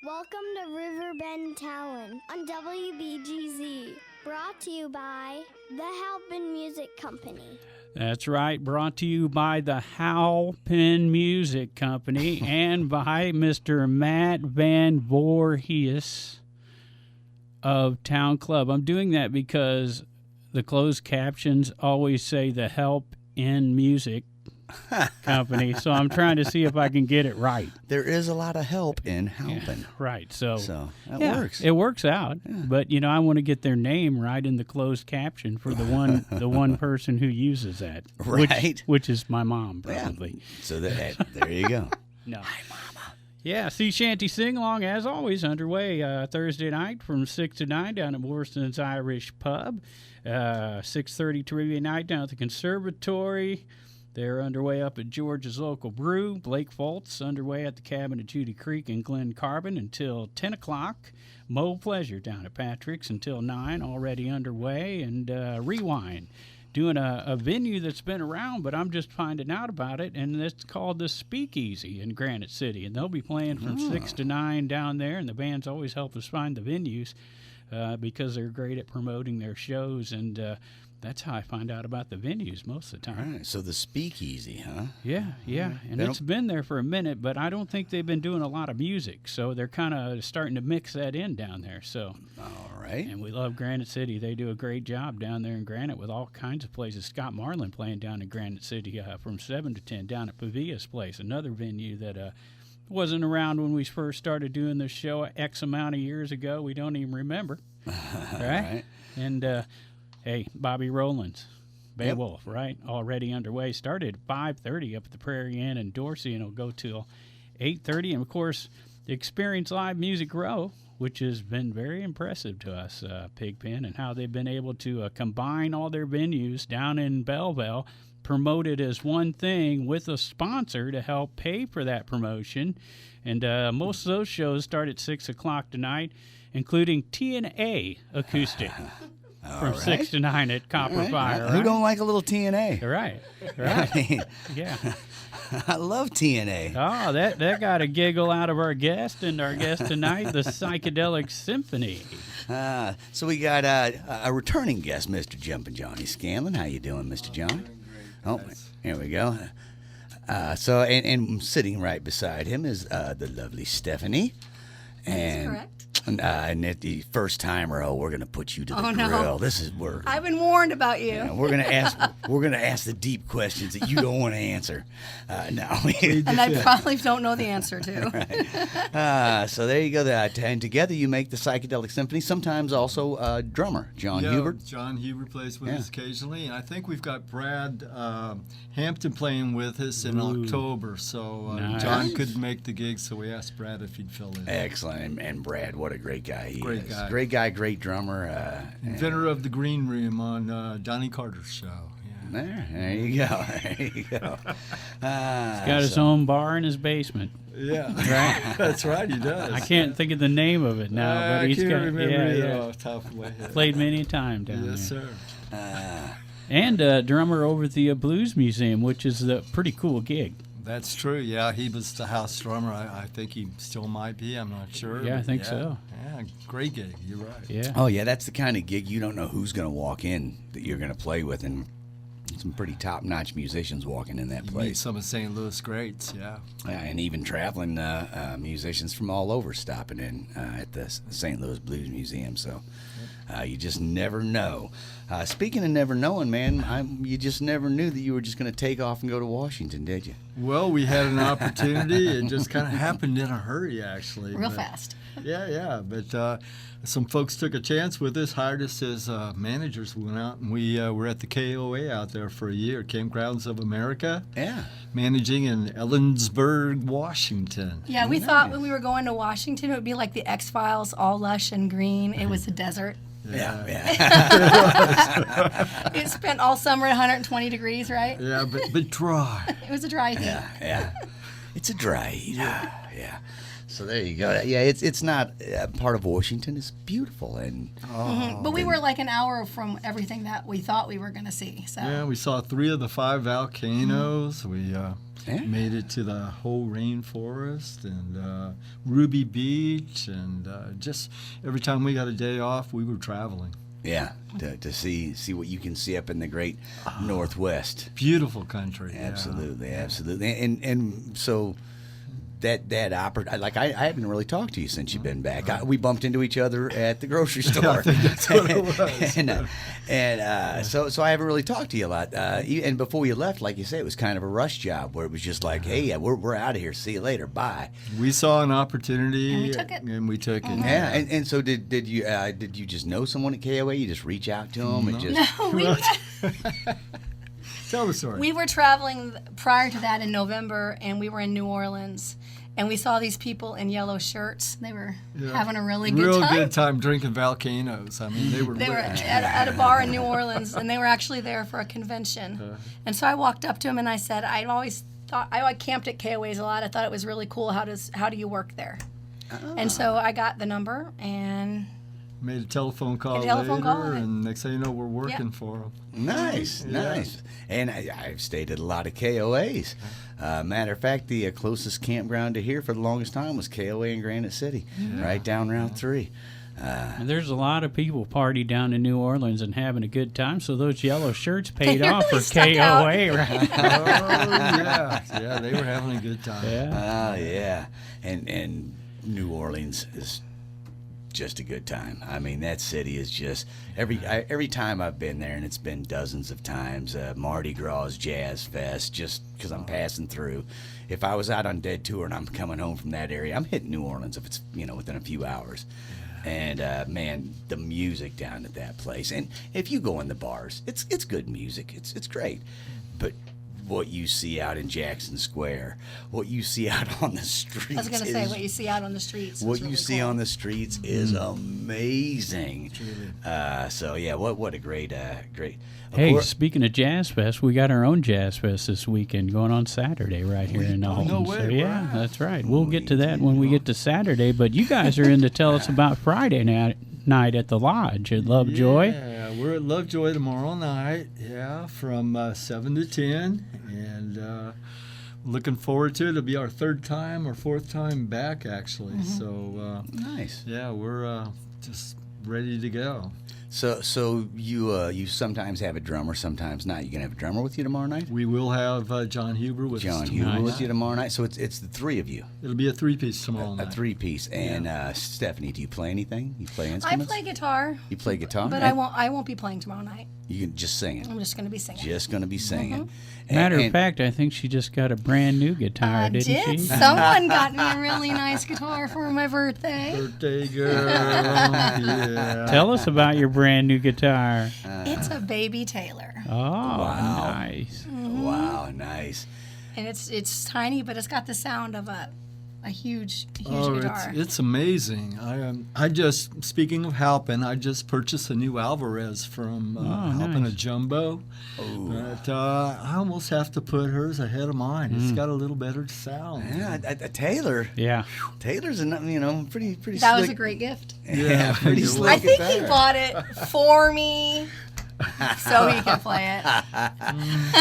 Welcome to Riverbend Talon on WBGZ. Brought to you by the Halpin Music Company. That's right, brought to you by the Halpin Music Company and by Mr. Matt Van Voorhis of Town Club. I'm doing that because the closed captions always say the Help in Music Company, so I'm trying to see if I can get it right. There is a lot of help in Halpin. Yeah, right, so that works. It works out, but I want to get their name right in the closed caption for the one person who uses that, right? Which is my mom, probably. Yeah. So there you go. No. Hi, Mama. Yeah, Sea Shanty Sing Along, as always, underway Thursday night from 6 to 9 down at Worston's Irish Pub. 6:30 trivia night down at the Conservatory. They're underway up at George's Local Brew. Blake Foltz underway at the Cabin at Judy Creek and Glen Carbon until 10 o'clock. Mo Pleasure down at Patrick's until 9, already underway. And Rewind, doing a venue that's been around, but I'm just finding out about it, and it's called the Speakeasy in Granite City. And they'll be playing from 6 to 9 down there, and the bands always help us find the venues because they're great at promoting their shows, and that's how I find out about the venues most of the time. Right, so the Speakeasy, huh? Yeah. And it's been there for a minute, but I don't think they've been doing a lot of music, so they're kind of starting to mix that in down there. So, all right. And we love Granite City. They do a great job down there in Granite with all kinds of places. Scott Marlin playing down in Granite City from 7 to 10 down at Pavia's Place, another venue that wasn't around when we first started doing this show X amount of years ago. We don't even remember. Right? And hey, Bobby Rowland's Beowulf, right? Already underway. Started at 5:30 up at the Prairie Inn in Dorsey, and it'll go till 8:30. And, of course, the Experience Live Music Row, which has been very impressive to us, Pigpen, and how they've been able to combine all their venues down in Belleville, promote it as one thing with a sponsor to help pay for that promotion. And most of those shows start at 6 o'clock tonight, including T&A Acoustic. From 6 to 9 at Copper Fire. Right? Who don't like a little TNA? Right. I mean, Yeah. I love TNA. Oh, that got a giggle out of our guest, and our guest tonight, the Psychedelic Symphony. So we got a returning guest, Mr. Jumpin' Johnny Scanlon. How you doing, Mr. Johnny? Oh, here we go. So and sitting right beside him is the lovely Stephanie. That's correct. And at the first timer, we're gonna put you to the grill. No. This is where I've been warned about you. we're gonna ask the deep questions that you don't want to answer. No, and I probably don't know the answer to. Right. So there you go. And together you make the Psychedelic Symphony. Sometimes also drummer John Hubert. John Hubert plays with us occasionally, and I think we've got Brad Hampton playing with us in October. So Nice. John couldn't make the gig, so we asked Brad if he'd fill in. Excellent. And Brad, what a great guy he Great is. guy. Great guy, great drummer. Inventor of the Green Room on Donnie Carter's show. Yeah. There you go. There you go. He's got his own bar in his basement. Yeah, Right. That's right. He does. I can't think of the name of it now, but he's I can't got remember it off the top of my head. played many a time down Yes, there. sir. And drummer over at the Blues Museum, which is a pretty cool gig. That's true. Yeah, he was the house drummer. I think he still might be. I'm not sure. Yeah, I but think so. Yeah, great gig. You're right. Yeah. Oh yeah, that's the kind of gig you don't know who's going to walk in that you're going to play with, and some pretty top-notch musicians walking in that You meet place. some of St. Louis greats. Yeah. And even traveling musicians from all over stopping in at the St. Louis Blues Museum. So you just never know. Speaking of never knowing, man, you just never knew that you were just going to take off and go to Washington, did you? Well, we had an opportunity. It just kind of happened in a hurry, actually. Real fast. Yeah. But some folks took a chance with us, hired us as managers. We went out and we were at the KOA out there for a year, Campgrounds of America. Yeah. Managing in Ellensburg, Washington. Yeah, we thought when we were going to Washington, it would be like the X-Files, all lush and green. It was a desert. Yeah. It spent all summer at 120 degrees, right? Yeah, but dry. It was a dry heat. Yeah. It's a dry heat. Yeah. So there you go. Yeah, it's not part of Washington. It's beautiful and. But we were like an hour from everything that we thought we were going to see. So Yeah, we saw 3 of the 5 volcanoes. We Yeah. Made it to the whole rainforest and Ruby Beach, and just every time we got a day off, we were traveling. Yeah, to see what you can see up in the great Northwest. Beautiful country. Absolutely, absolutely. And so that opera, like I haven't really talked to you since you've been back. We bumped into each other at the grocery store. I think that's what it was. So I haven't really talked to you a lot. And before you left, like you said, it was kind of a rush job where it was just like, hey, we're out of here. See you later. Bye. We saw an opportunity And we took it. Yeah. And so did you just know someone at KOA? You just reach out to them and just No, Tell the story. we were traveling prior to that in November, and we were in New Orleans. And we saw these people in yellow shirts. They were having a really good time. good time drinking Volcanoes. I mean, they were They were lit. at a bar in New Orleans, and they were actually there for a convention. And so I walked up to him and I said, I'd always thought I camped at KOAs a lot. I thought it was really cool. How do you work there? And so I got the number and Made a telephone call later, and next thing you know, we're working for them. Nice. And I've stayed at a lot of KOAs. Matter of fact, the closest campground to here for the longest time was KOA in Granite City, right down Route 3. And there's a lot of people party down in New Orleans and having a good time, so those yellow shirts paid off for KOA, right? Yeah, they were having a good time. Yeah. And New Orleans is just a good time. I mean, that city is just every time I've been there, and it's been dozens of times. Mardi Gras, Jazz Fest, just because I'm passing through. If I was out on Dead Tour and I'm coming home from that area, I'm hitting New Orleans if it's within a few hours. And man, the music down at that place, and if you go in the bars, it's good music. It's great, but what you see out in Jackson Square, what you see out on the streets. I was going to say, what you see out on the streets. What you see on the streets is amazing. So yeah, what a great. Hey, speaking of Jazz Fest, we got our own Jazz Fest this weekend going on Saturday right here in Alton. No way, so, yeah, right. that's right. We'll get to that when we get to Saturday, but you guys are in to tell us about Friday night at the Lodge at Lovejoy. Yeah, we're at Lovejoy tomorrow night, from 7 to 10, and looking forward to it. It'll be our third time or fourth time back, actually. So Nice. Yeah, we're just ready to go. So you sometimes have a drummer, sometimes not. You gonna have a drummer with you tomorrow night? We will have John Huber with us John tomorrow Huber with night. you tomorrow night. So it's the three of you. It'll be a three-piece tomorrow A night. three-piece. And Stephanie, do you play anything? You play I instruments? play guitar, You play guitar? but I won't be playing tomorrow night. You can just sing it. I'm just going to be singing. Just gonna be singing. Matter of And- fact, I think she just got a brand new guitar, didn't she? Someone got me a really nice guitar for my birthday. Birthday girl, yeah. Tell us about your brand new guitar. It's a Baby Taylor, Oh, nice. Wow, nice. and it's tiny, but it's got the sound of a huge Oh, guitar. it's amazing. I just, speaking of Halpin, I just purchased a new Alvarez from Halpin, nice. a jumbo. But I almost have to put hers ahead of mine. It's got a little better sound. Yeah, a Taylor. Yeah. Taylor's pretty slick. That was a great gift. Yeah, pretty You're slick. I think he guitar. bought it for me so he can play it.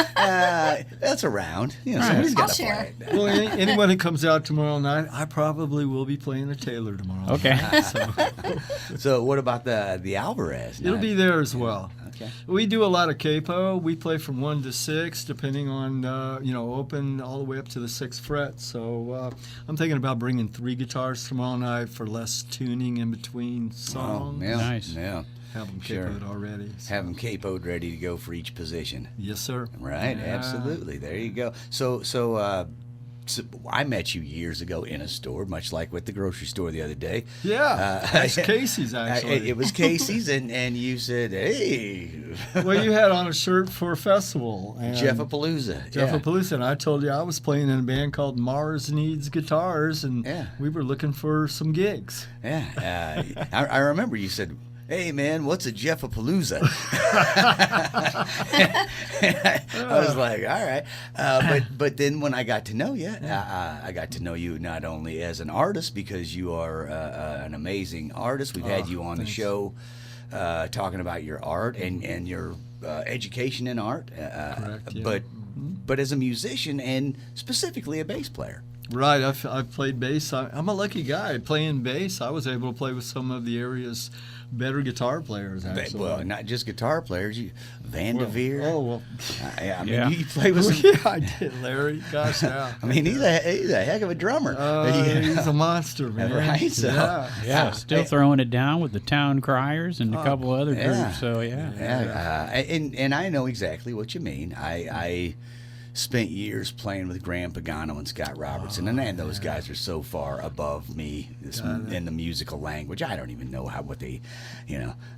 That's around. Somebody's I'll got to share. play it. Well, anyone who comes out tomorrow night, I probably will be playing a Taylor tomorrow. Okay. So what about the Alvarez? It'll be there as well. Okay. We do a lot of capo. We play from 1 to 6, depending on, open all the way up to the 6th fret. So I'm thinking about bringing 3 guitars tomorrow night for less tuning in between songs. Yeah. Nice. Yeah. Have them Sure. capoed already. So. Have them capoed ready to go for each position. Yes, sir. Right. Yeah. Absolutely. There you go. So I met you years ago in a store, much like with the grocery store the other day. Yeah, that's Casey's, actually. It was Casey's, and you said, "Hey, Well, you had on a shirt for a festival. And Jeffapalooza." Jeffapalooza, and I told you I was playing in a band called Mars Needs Guitars, and Yeah. we were looking for some gigs. Yeah. I remember you said, "Hey man, what's a Jeffapalooza?" I was like, "All right," but then when I got to know you, I got to know you not only as an artist, because you are an amazing artist. We've had you on the show Thanks. talking about your art and your education in art. Correct, yeah. but as a musician and specifically a bass player. Right, I've played bass. I'm a lucky guy. Playing bass, I was able to play with some of the area's better guitar players, actually. Well, not just guitar players. Van Devere. Oh, well. I mean, you play with some... Yeah, I did, Larry. Gosh, yeah. I mean, he's a heck of a drummer. He's a monster, man. Right? So, Yeah, still throwing it down with the Town Criers and a couple other yeah. groups. So, yeah. And I know exactly what you mean. I spent years playing with Graham Pagano and Scott Robertson, and man, those guys are so far above me in the musical language. I don't even know what they,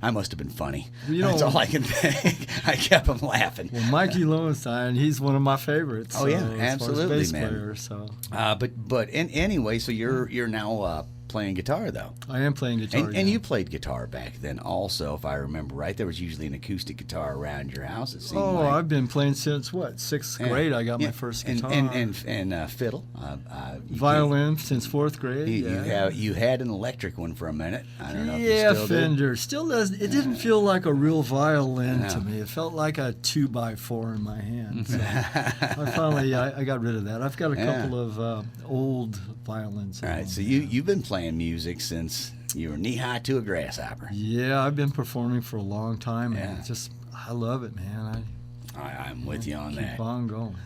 I must have been funny. That's all I can think. I kept them laughing. Well, Mikey Lowenstein, he's one of my favorites. Oh, yeah, as absolutely, far as bass man. player, so. But anyway, so you're now playing guitar, though. I am playing guitar. And you played guitar back then also, if I remember right. There was usually an acoustic guitar around your house, it seemed like. I've been playing since, sixth grade. I got my first guitar. And fiddle. Violin since fourth grade. You had an electric one for a minute. I don't know if you still Fender. do. Still does. It didn't feel like a real violin to me. It felt like a 2x4 in my hand. So I got rid of that. I've got a couple of old violins. All right, so you've been playing music since you were knee-high to a grasshopper. Yeah, I've been performing for a long time, and I love it, man. I'm with you on that. Keep on going.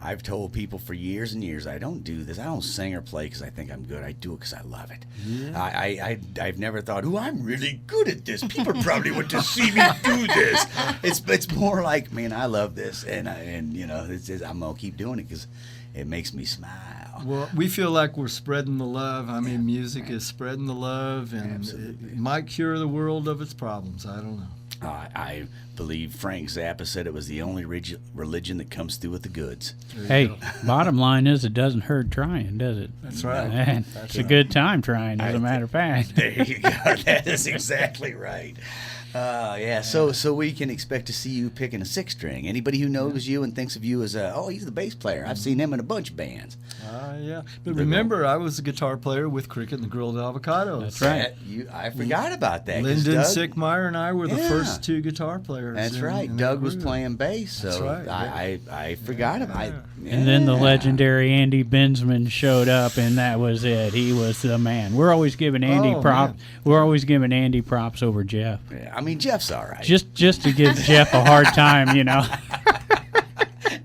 I've told people for years and years I don't do this. I don't sing or play because I think I'm good. I do it because I love it. Yeah. I've never thought, I'm really good at this. People probably want to see me do this. It's more like, man, I love this, and I'm gonna keep doing it because it makes me smile. Well, we feel like we're spreading the love. I mean, music is spreading the love, and it might cure the world of its problems. I don't know. I believe Frank Zappa said it was the only religion that comes through with the goods. Hey, bottom line is it doesn't hurt trying, does it? That's right. And it's a good time trying, as a matter of fact. There you go. That is exactly right. So we can expect to see you picking a six string. Anybody who knows you and thinks of you as he's the bass player. I've seen him in a bunch of bands. But remember, I was a guitar player with Krickett and the Grilled Avocados. That's right. I forgot about that. Lyndon Sickmeier and I were the first two guitar players. That's right. Doug was playing bass, so that's right. I forgot about it. And then the legendary Andy Bensman showed up, and that was it. He was the man. We're always giving Andy props. Man. We're always giving Andy props over Jeff. Yeah, I mean, Jeff's all right. Just to give Jeff a hard time,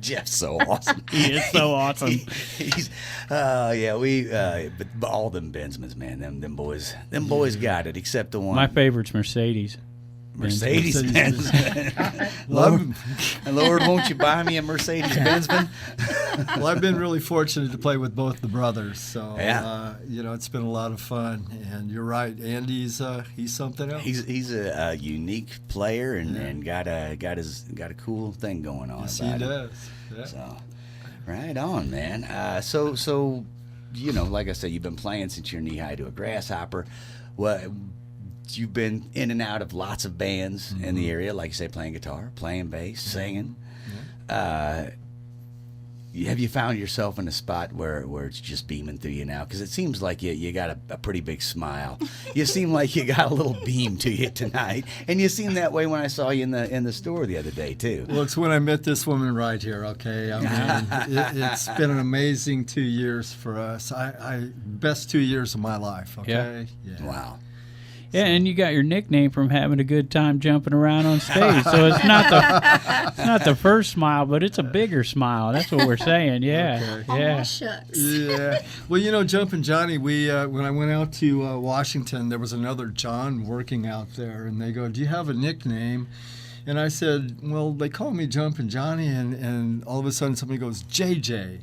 Jeff's so awesome. He is so awesome. He's but all them Bensmans, man, them boys got it, except the one. My favorite's Mercedes. Mercedes-Benz. Lord, won't you buy me a Mercedes-Benzman? Well, I've been really fortunate to play with both the brothers, so it's been a lot of fun. And you're right, Andy's he's something else. He's a unique player and got a cool thing going on. Yes, about he him. does. Yeah. So, right on, man. So like I said, you've been playing since you're knee high to a grasshopper. Well, you've been in and out of lots of bands in the area, like you say, playing guitar, playing bass, singing. Have you found yourself in a spot where it's just beaming through you now? Because it seems like you got a pretty big smile. You seem like you got a little beam to you tonight, and you seemed that way when I saw you in the store the other day too. Well, it's when I met this woman right here. Okay, I mean, it's been an amazing 2 years for us. Best 2 years of my life. Okay. Yeah. Wow. Yeah, and you got your nickname from having a good time jumping around on stage. So it's not the first smile, but it's a bigger smile. That's what we're saying. Yeah, Okay. yeah. Shucks. Yeah. Well, Jumpin' Johnny, we when I went out to Washington, there was another John working out there, and they go, "Do you have a nickname?" And I said, well, they call me Jumpin' Johnny, and all of a sudden somebody goes, JJ.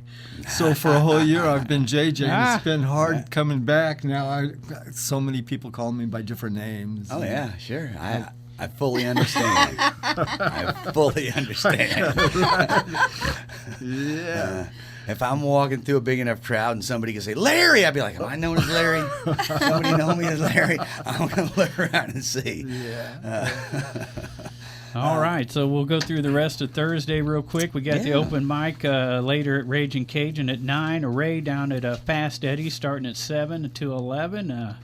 So for a whole year I've been JJ, and it's been hard coming back. Now so many people call me by different names. Oh, yeah, sure. I fully understand. I fully understand. Yeah. If I'm walking through a big enough crowd and somebody can say, Larry, I'd be like, am I known as Larry? Somebody know me as Larry? I'm going to look around and see. Yeah. All right, so we'll go through the rest of Thursday real quick. We got the open mic later at Raging Cajun at 9. Array down at Fast Eddie starting at 7 to 11.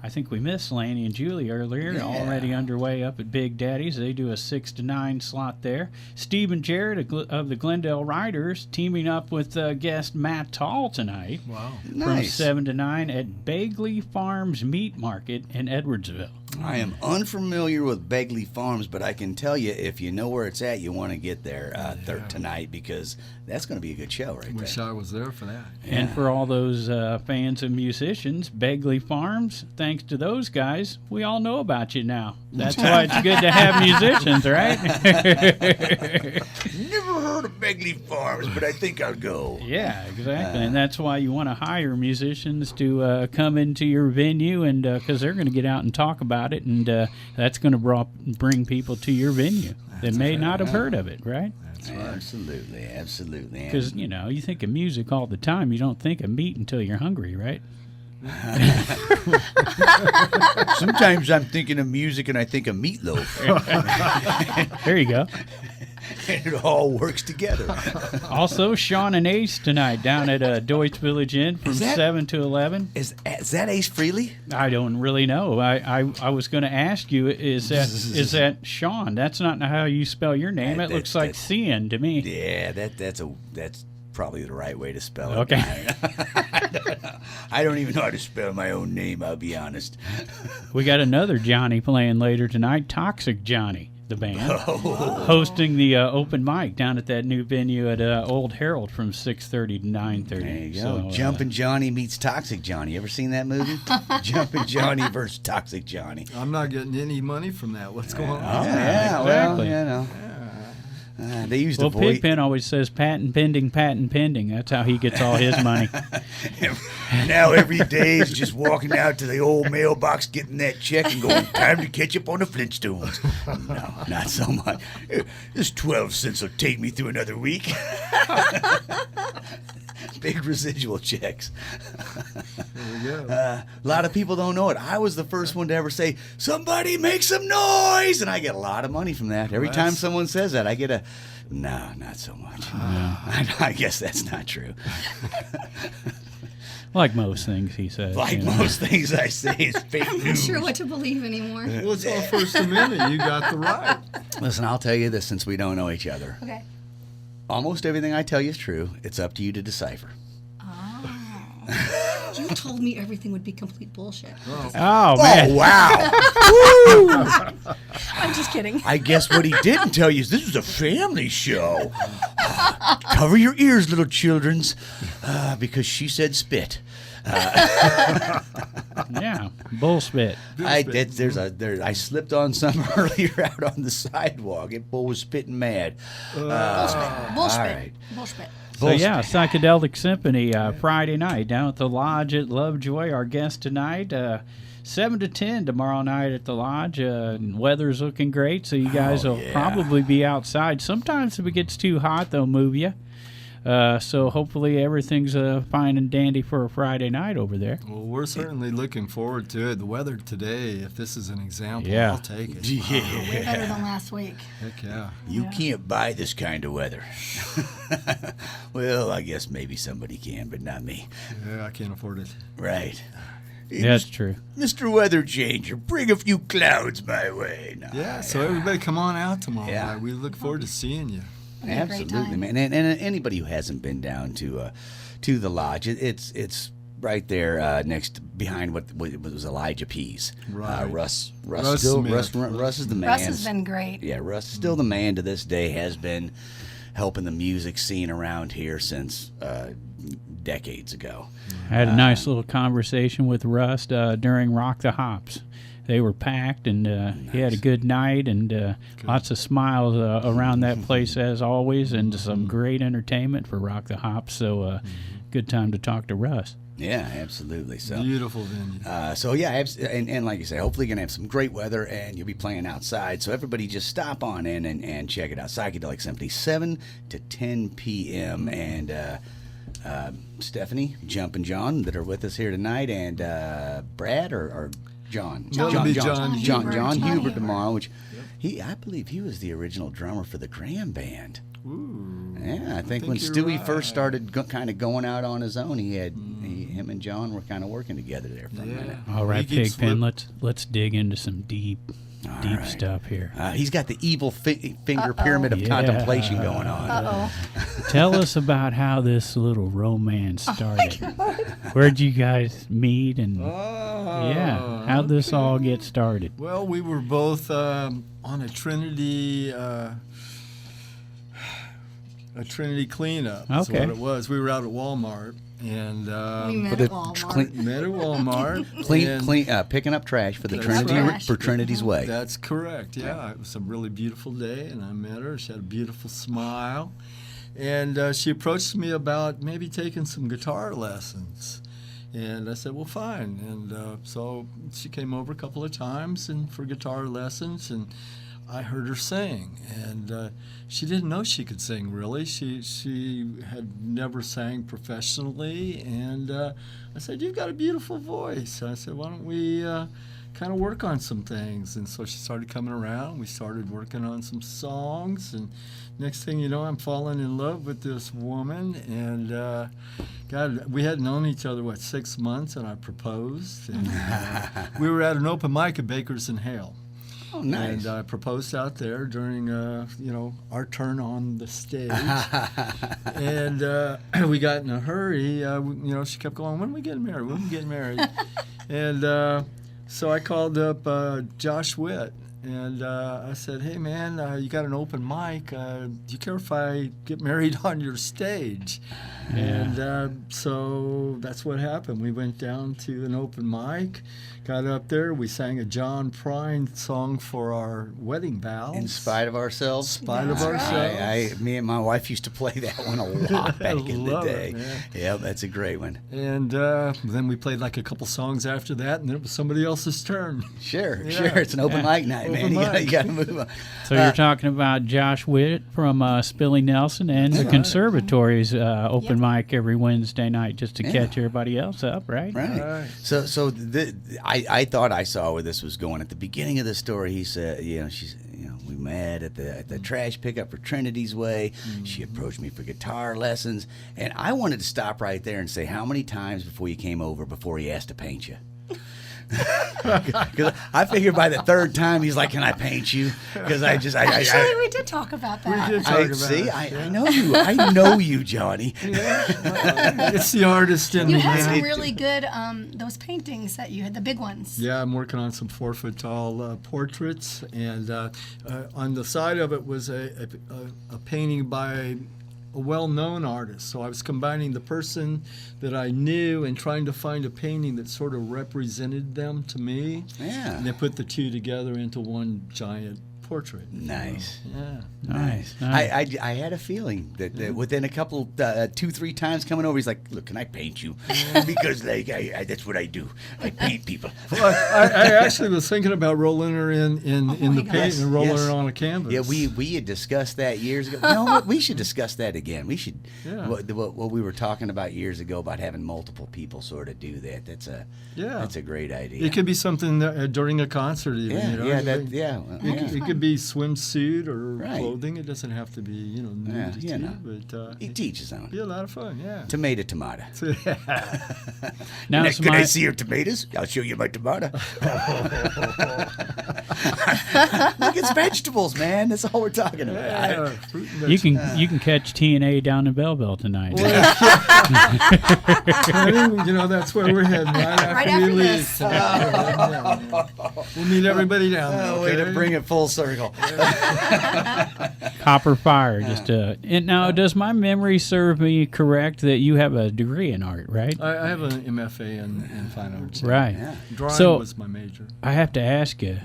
I think we missed Lanny and Julie earlier. Yeah. Already underway up at Big Daddy's. They do a 6 to 9 slot there. Steve and Jared of the Glendale Riders teaming up with guest Matt Tall tonight. Wow. From Nice. 7 to 9 at Bagley Farms Meat Market in Edwardsville. I am unfamiliar with Begley Farms, but I can tell you, if you know where it's at, you want to get there tonight, because that's going to be a good show right there. Wish I was there for that. And for all those fans and musicians, Begley Farms, thanks to those guys, we all know about you now. That's why it's good to have musicians, right? Never heard of Begley Farms, but I think I'll go. Yeah, exactly. And that's why you want to hire musicians to come into your venue, and because they're going to get out and talk about it, and that's going to bring people to your venue that may not have heard of it, right? That's right. Absolutely, absolutely. Because, you know, you think of music all the time. You don't think of meat until you're hungry, right? Sometimes I'm thinking of music and I think of meatloaf. There you go. And it all works together. Also, Sean and Ace tonight down at Deutsch Village Inn from Is that- 7 to 11. Is that Ace Frehley? I don't really know. I was going to ask you, is that Sean? That's not how you spell your name. It looks like Cian to me. Yeah, that's probably the right way to spell it. Okay. I don't even know how to spell my own name, I'll be honest. We got another Johnny playing later tonight, Toxic Johnny, the band, hosting the open mic down at that new venue at Old Herald from 6:30 to 9:30. There you go. So, Jumpin' Johnny meets Toxic Johnny. Ever seen that movie? Jumpin' Johnny versus Toxic Johnny. I'm not getting any money from that. What's going on? Yeah, well, exactly. you know. They used Well, to voice. Pigpen always says patent pending, patent pending. That's how he gets all his money. Now every day is just walking out to the old mailbox, getting that check, and going, time to catch up on the Flintstones. No, not so much. This 12 cents will take me through another week. Big residual checks. There we go. A lot of people don't know it. I was the first one to ever say, somebody make some noise, and I get a lot of money from that. Every time someone says that, I get a, no, not so much. I guess that's not true. Like most things he says. Like you know. most things I say is fake I'm not news. sure what to believe anymore. Well, it's all First Amendment. You got the right. Listen, I'll tell you this since we don't know each other. Okay. Almost everything I tell you is true. It's up to you to decipher. You told me everything would be complete bullshit. Oh, man. Oh, wow. I'm just kidding. I guess what he didn't tell you is this was a family show. Cover your ears, little childrens, because she said spit. Yeah, bullspit. I slipped on some earlier out on the sidewalk. It bull was spitting mad. Bullshit. All right. Bullshit. So yeah, Psychedelic Symphony Friday night down at the Lodge at Lovejoy. Our guest tonight, 7 to 10 tomorrow night at the Lodge. Weather's looking great, so you guys will probably be outside. Sometimes if it gets too hot, they'll move you. So hopefully everything's fine and dandy for a Friday night over there. Well, we're certainly looking forward to it. The weather today, if this is an example, Yeah. I'll take it. Way better than last week. Heck yeah. You can't buy this kind of weather. Well, I guess maybe somebody can, but not me. Yeah, I can't afford it. Right. That's true. Mr. Weather Changer, bring a few clouds my way. No, Yeah, so everybody come on out tomorrow Yeah. night. We look forward to seeing you. It'll be a great absolutely, time. man. And anybody who hasn't been down to the lodge, it's right there behind what was Elijah P's. Right. Russ Russ still Smith. Russ is the man. Russ has been great. Yeah, Russ is still the man to this day. Has been helping the music scene around here since decades ago. I had a nice little conversation with Rust during Rock the Hops. They were packed, and he had a good night, and lots of smiles around that place as always, and some great entertainment for Rock the Hops. So good time to talk to Russ. Yeah, absolutely. So Beautiful venue. So yeah, and like you say, hopefully you're gonna have some great weather, and you'll be playing outside. So everybody just stop on in and check it out. Psychedelic Symphony, 7 to 10 p.m. And Stephanie, Jumpin' John that are with us here tonight, and Brad or John. It'll be John Hubert Hubert. tomorrow, which I believe he was the original drummer for the Graham Band. Ooh. Yeah, I think when you're Stewie right. first started kind of going out on his own, him and John were kind of working together there for a minute. All right, He gets Pigpen, whipped. let's dig into some deep right. stuff here. He's got the evil finger pyramid of contemplation going on. Uh-oh. Tell us about how this little romance started. Where'd you guys meet, and how'd this all get started? Well, we were both on a Trinity cleanup. That's Okay. what it was. We were out at Walmart, and We met the at Walmart. met at Walmart. and Picking up trash for the That's Trinity right. for Trinity's Way. That's correct. Yeah, it was a really beautiful day, and I met her. She had a beautiful smile, and she approached me about maybe taking some guitar lessons. And I said, well, fine. And so she came over a couple of times and for guitar lessons, and I heard her sing. And she didn't know she could sing, really. She had never sang professionally. And I said, you've got a beautiful voice. I said, why don't we kind of work on some things? And so she started coming around. We started working on some songs. And next thing you know, I'm falling in love with this woman. And God, we had known each other, 6 months, and I proposed. And we were at an open mic at Baker's in Hale. Oh, nice. And I proposed out there during, our turn on the stage. And we got in a hurry. She kept going, when are we getting married? When are we getting married? And so I called up Josh Witt. And I said, hey, man, you got an open mic. Do you care if I get married on your stage? Yeah. And so that's what happened. We went down to an open mic, got up there. We sang a John Prine song for our wedding vows. In spite of ourselves. Spite of ourselves. Me and my wife used to play that one a lot back in the love day. it, man. Yeah, that's a great one. And then we played like a couple songs after that, and then it was somebody else's turn. Sure. Yeah. It's an open mic night, man. Open mic. You got to move on. So you're talking about Josh Witt from Spilly Nelson and the Conservatory's open mic every Wednesday night, just to catch everybody else up, right? Right. So I thought I saw where this was going. At the beginning of the story, he said, we met at the trash pickup for Trinity's Way. She approached me for guitar lessons, and I wanted to stop right there and say, how many times before you came over before he asked to paint you? Because I figured by the third time he's like, "Can I paint you?" Because Actually, we did talk about that. We did talk about it. I know you. I know you, Johnny. It's the artist in You me. had some really good those paintings that you had, the big ones. Yeah, I'm working on some 4-foot tall portraits, and on the side of it was a painting by a well-known artist. So I was combining the person that I knew and trying to find a painting that sort of represented them to me. Yeah. And they put the two together into one giant portrait. Nice. Yeah. Nice. I had a feeling that within a couple, 2-3 times coming over, he's like, "Look, can I paint you?" Because that's what I do. I paint people. Well, I actually was thinking about rolling her in the my paint gosh. and rolling Yes. her on a canvas. Yeah, we had discussed that years ago. You know what? We should discuss that again. We should. Yeah. What we were talking about years ago about having multiple people sort of do that. That's a great idea. It could be something that, during a concert even. It could be swimsuit or Right. clothing. It doesn't have to be, nudity, but He teaches on. be a lot of fun, yeah. Tomato. Now, Can I see your tomatoes? I'll show you my tomato. Look, it's vegetables, man. That's all we're talking about. Yeah, fruit and you can catch T&A down in Belleville tonight. That's where we're heading right after we leave. We'll meet everybody down there. Way to okay? bring it full circle. Copper Fire. And now, does my memory serve me correct that you have a degree in art, right? I have an MFA in fine arts. Right. Drawing So- was my major. I have to ask you.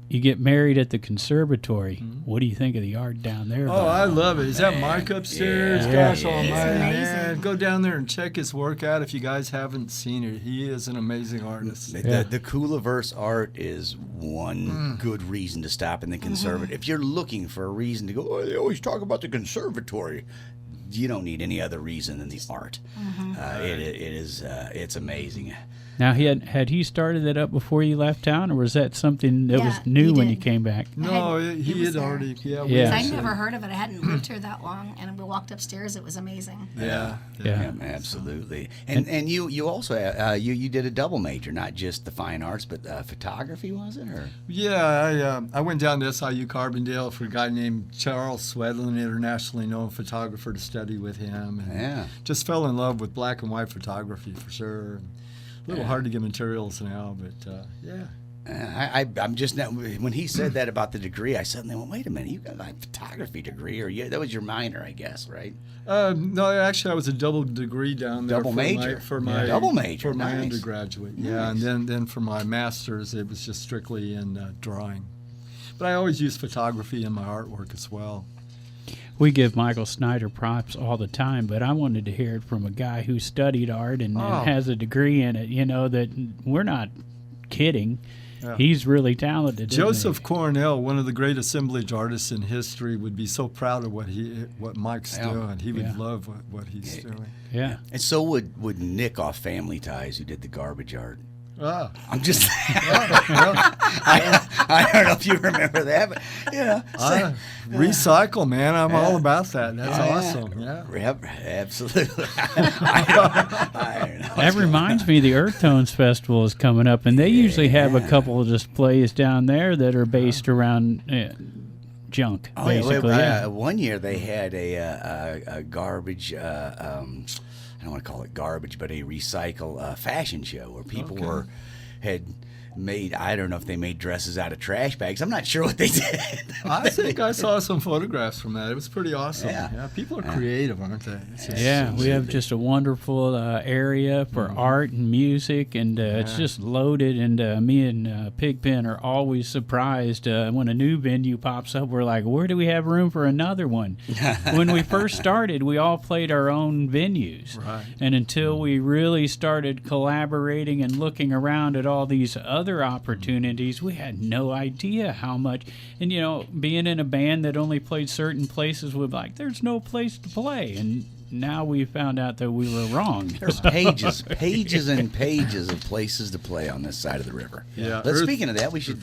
You get married at the Conservatory. What do you think of the art down there? Oh, I love it. Is that Mike upstairs? Yeah. Gosh almighty, man. amazing. Go down there and check his work out if you guys haven't seen it. He is an amazing artist. The Coolaverse art is one good reason to stop in the Conservatory. If you're looking for a reason to go, oh, they always talk about the Conservatory. You don't need any other reason than the art. It's amazing. Now, had he started that up before you left town, or was that something that Yeah, was new he when you did. came back? No, He he was had there. already. Yeah. I'd never heard of it. I hadn't lived here that long, and we walked upstairs. It was amazing. Yeah. Yeah. Absolutely. And you also you did a double major, not just the fine arts, but photography, was it? Or Yeah, I went down to SIU Carbondale for a guy named Charles Swedlin, internationally known photographer, to study with him. And Yeah. just fell in love with black and white photography for sure. A little hard to get materials now, but yeah. I'm just now, when he said that about the degree, I suddenly went, wait a minute, you got a photography degree, or that was your minor, I guess, right? No, actually, I was a double degree down there. Double major. For my Double major, for my nice. undergraduate. Yeah, and then for my master's, it was just strictly in drawing. But I always use photography in my artwork as well. We give Michael Snyder props all the time, but I wanted to hear it from a guy who studied art and has a degree in it. You know, that we're not kidding. Yeah. He's really talented. isn't he? Joseph Cornell, one of the great assemblage artists in history, would be so proud of what Mike's doing. He would love what he's doing. Yeah. And so would Nick off Family Ties, who did the garbage art. Ah, I'm just I don't know if you remember that, but yeah. recycle, man. I'm all about that. That's awesome. Yeah. Yep, absolutely. I don't know. That reminds me, the Earth Tones Festival is coming up, and they usually have a couple of displays down there that are based around junk, basically. One year they had a garbage. I don't want to call it garbage, but a recycle fashion show where people had made, I don't know if they made dresses out of trash bags. I'm not sure what they did. I think I saw some photographs from that. It was pretty awesome. Yeah. People are creative, aren't they? It's just- Yeah, we have just a wonderful area for art and music, and it's just loaded. And me and Pigpen are always surprised when a new venue pops up. We're like, where do we have room for another one? When we first started, we all played our own venues. Right. And until we really started collaborating and looking around at all these other opportunities, we had no idea how much. And, you know, being in a band that only played certain places, we're like, there's no place to play. And now we found out that we were wrong. There's pages and pages of places to play on this side of the river. Yeah. But speaking of that, we should.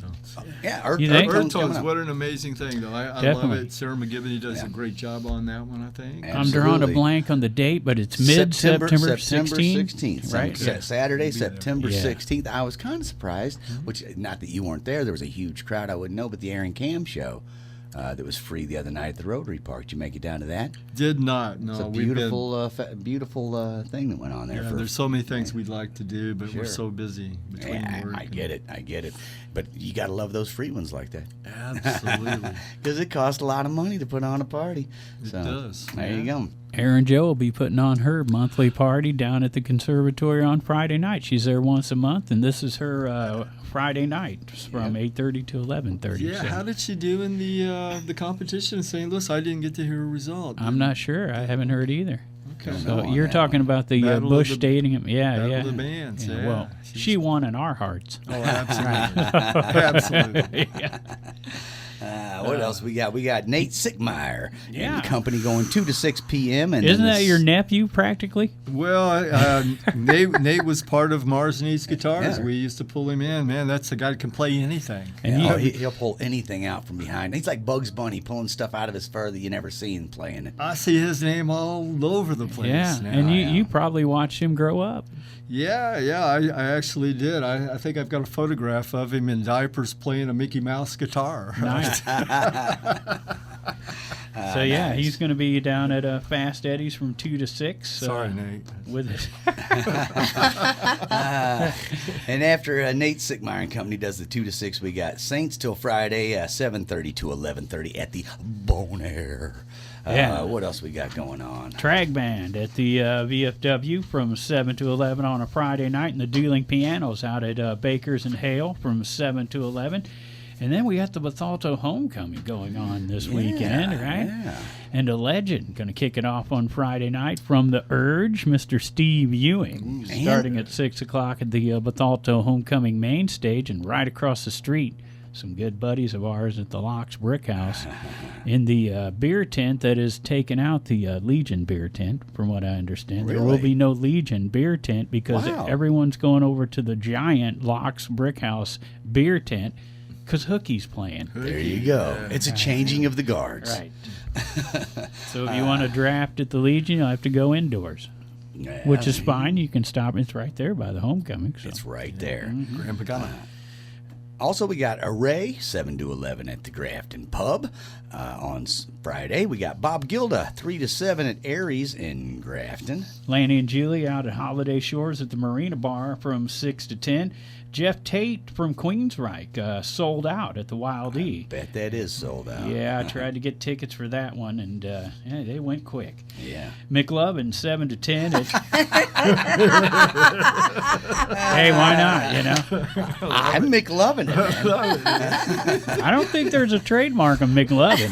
Earth You think? Tones Earth coming Tones, up. what an amazing thing, though. I love Definitely. it. Sarah McGibbon does a great job on that one, I think. I'm drawing a blank on the date, but it's mid-September 16th, right? Saturday, We'll be there. September Yeah. 16th. I was kind of surprised, which, not that you weren't there. There was a huge crowd. I wouldn't know, but the Erin Cam show that was free the other night at the Rotary Park. Did you make it down to that? Did not. No, It's a we've been. beautiful thing that went on there. Yeah, there's so many things we'd like to do, but Sure. we're so busy between work. I get it. But you got to love those free ones like that. Absolutely. Because it costs a lot of money to put on a party. It So, does. There you go. Erin Jo will be putting on her monthly party down at the Conservatory on Friday night. She's there once a month, and this is her Friday night from 8:30 to 11:30. Yeah, how did she do in the competition in St. Louis? I didn't get to hear her result. I'm not sure. I haven't heard either. Okay. So you're talking about the Battle of Bush the- Stadium. Yeah, Battle yeah. of the Bands, yeah. Well, She's- she won in our hearts. Oh, absolutely. Absolutely. What else we got? We got Nate Sickmeier Yeah. and the company going 2 to 6 p.m. And Isn't then that this- your nephew, practically? Well, Nate was part of Mars Needs Guitars. Yeah. We used to pull him in. Man, that's the guy that can play anything. And Oh, you, he'll pull anything out from behind. He's like Bugs Bunny, pulling stuff out of his fur that you never seen playing it. I see his name all over the place yeah, now. and you probably watched him grow up. Yeah, I actually did. I think I've got a photograph of him in diapers playing a Mickey Mouse guitar. Nice. So yeah, nice. he's going to be down at Fast Eddie's from 2 to 6. Sorry, Nate. With it. And after Nate Sickmeier and Company does the 2 to 6, we got Saints till Friday, 7:30 to 11:30 at the Bon Air. Yeah. What else we got going on? Tragg Band at the VFW from 7 to 11 on a Friday night, and the Dueling Pianos out at Baker's and Hale from 7 to 11. And then we got the Bethalto Homecoming going on this weekend, right? Yeah. And a legend going to kick it off on Friday night from the Urge, Mr. Steve Ewing, starting at 6 o'clock at the Bethalto Homecoming main stage, and right across the street, some good buddies of ours at the Laux Brickhouse, in the beer tent that has taken out the Legion beer tent, from what I understand. There will Really? be no Legion beer tent because Wow. everyone's going over to the giant Laux Brickhouse beer tent because HOOKiE's playing. There you go. It's a changing of the guards. Right. So if you want to draft at the Legion, you'll have to go indoors, Yeah, which is fine. You can stop. It's right there by the homecoming. So. It's right there. Grandpa got it. Also, we got Array 7 to 11 at the Grafton Pub on Friday. We got Bob Gilda 3 to 7 at Aeries in Grafton. Lanny and Julie out at Holiday Shores at the Marina Bar from 6 to 10. Jeff Tate from Queensryche sold out at the Wild E. Bet that is sold out. Yeah, I tried to get tickets for that one, and they went quick. Yeah. McLovin 7 to 10. Hey, why not? You know, I'm McLovin it, man. I don't think there's a trademark of McLovin,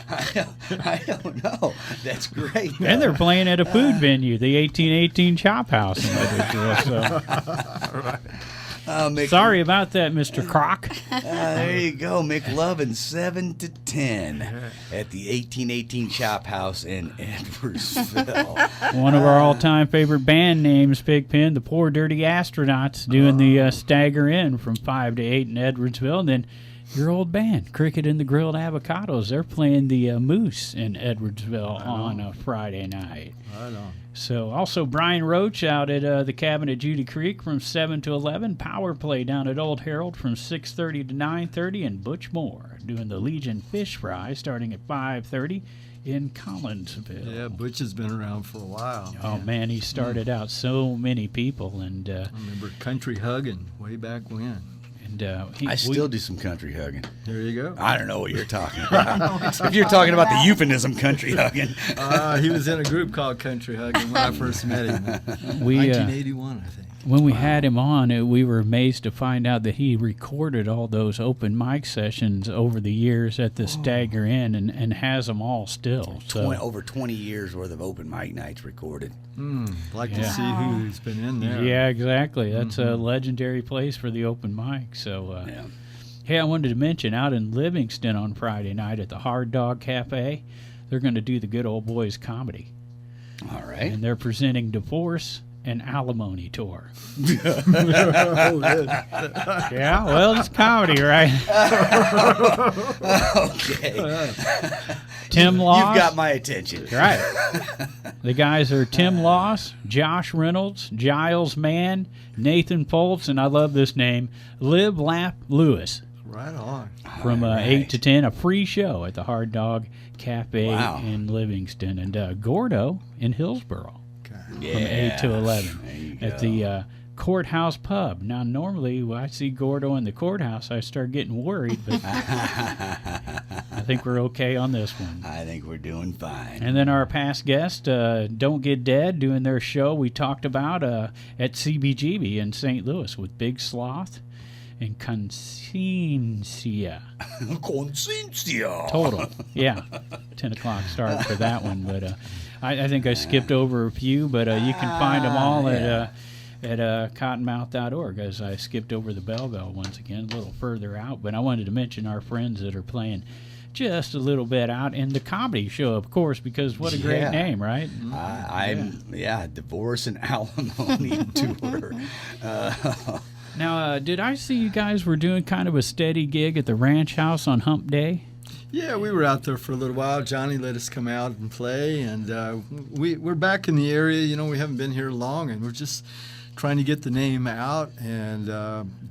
I don't know. That's great. and they're playing at a food venue, the 1818 Chophouse in Edwardsville. So sorry about that, Mr. Croc. There you go. McLovin 7 to 10 at the 1818 Chophouse in Edwardsville. One of our all-time favorite band names, Pigpen, the Poor Dirty Astronauts, doing the Stagger In from 5 to 8 in Edwardsville. And then your old band, Krickett and the Grilled Avocados, they're playing the Moose in Edwardsville on a Friday night. Right on. So also Brian Roach out at the cabin at Judy Creek from 7 to 11. Power Play down at Old Herald from 6:30 to 9:30. And Butch Moore doing the Legion Fish Fry starting at 5:30 in Collinsville. Yeah, Butch has been around for a while. Oh, man, he started out so many people. And I remember country hugging way back when. I still do some country hugging. There you go. I don't know what you're talking about. If you're talking about the euphemism country hugging. He was in a group called Country Hugging when I first met him. We 1981, I think. when we had him on, we were amazed to find out that he recorded all those open mic sessions over the years at the Stagger Inn and has them all still. So Over 20 years worth of open mic nights recorded. Like to see who's been in there. yeah, exactly. That's a legendary place for the open mic. So Yeah. hey, I wanted to mention out in Livingston on Friday night at the Hard Dog Cafe, they're going to do the Good Old Boys comedy. All right. And they're presenting Divorce and Alimony Tour. Oh, Yeah, well, it's comedy, right? Okay. Tim Laux. You've got my attention. Right. The guys are Tim Laux, Josh Reynolds, Giles Mann, Nathan Foltz, and I love this name, Liv Lap Lewis. Right on. From 8 to 10, a free show at the Hard Dog Cafe Wow. in Livingston. And Gordo in Hillsboro from 8 to 11 There you at go. the Courthouse Pub. Now, normally when I see Gordo in the courthouse, I start getting worried, but I think we're okay on this one. I think we're doing fine. And then our past guest, Don't Get Dead, doing their show we talked about at CBGB in St. Louis with Big Sloth and Conciencia. Conciencia. Total. Yeah. 10 o'clock start for that one. But I think I skipped over a few, but you can find them all at cottonmouth.org, as I skipped over the Belleville once again, a little further out. But I wanted to mention our friends that are playing just a little bit out in the comedy show, of course, because what a great Yeah. name, right? Divorce and Alimony Tour. Now, did I see you guys were doing kind of a steady gig at the Ranch House on Hump Day? Yeah, we were out there for a little while. Johnny let us come out and play, and we're back in the area. You know, we haven't been here long, and we're just trying to get the name out and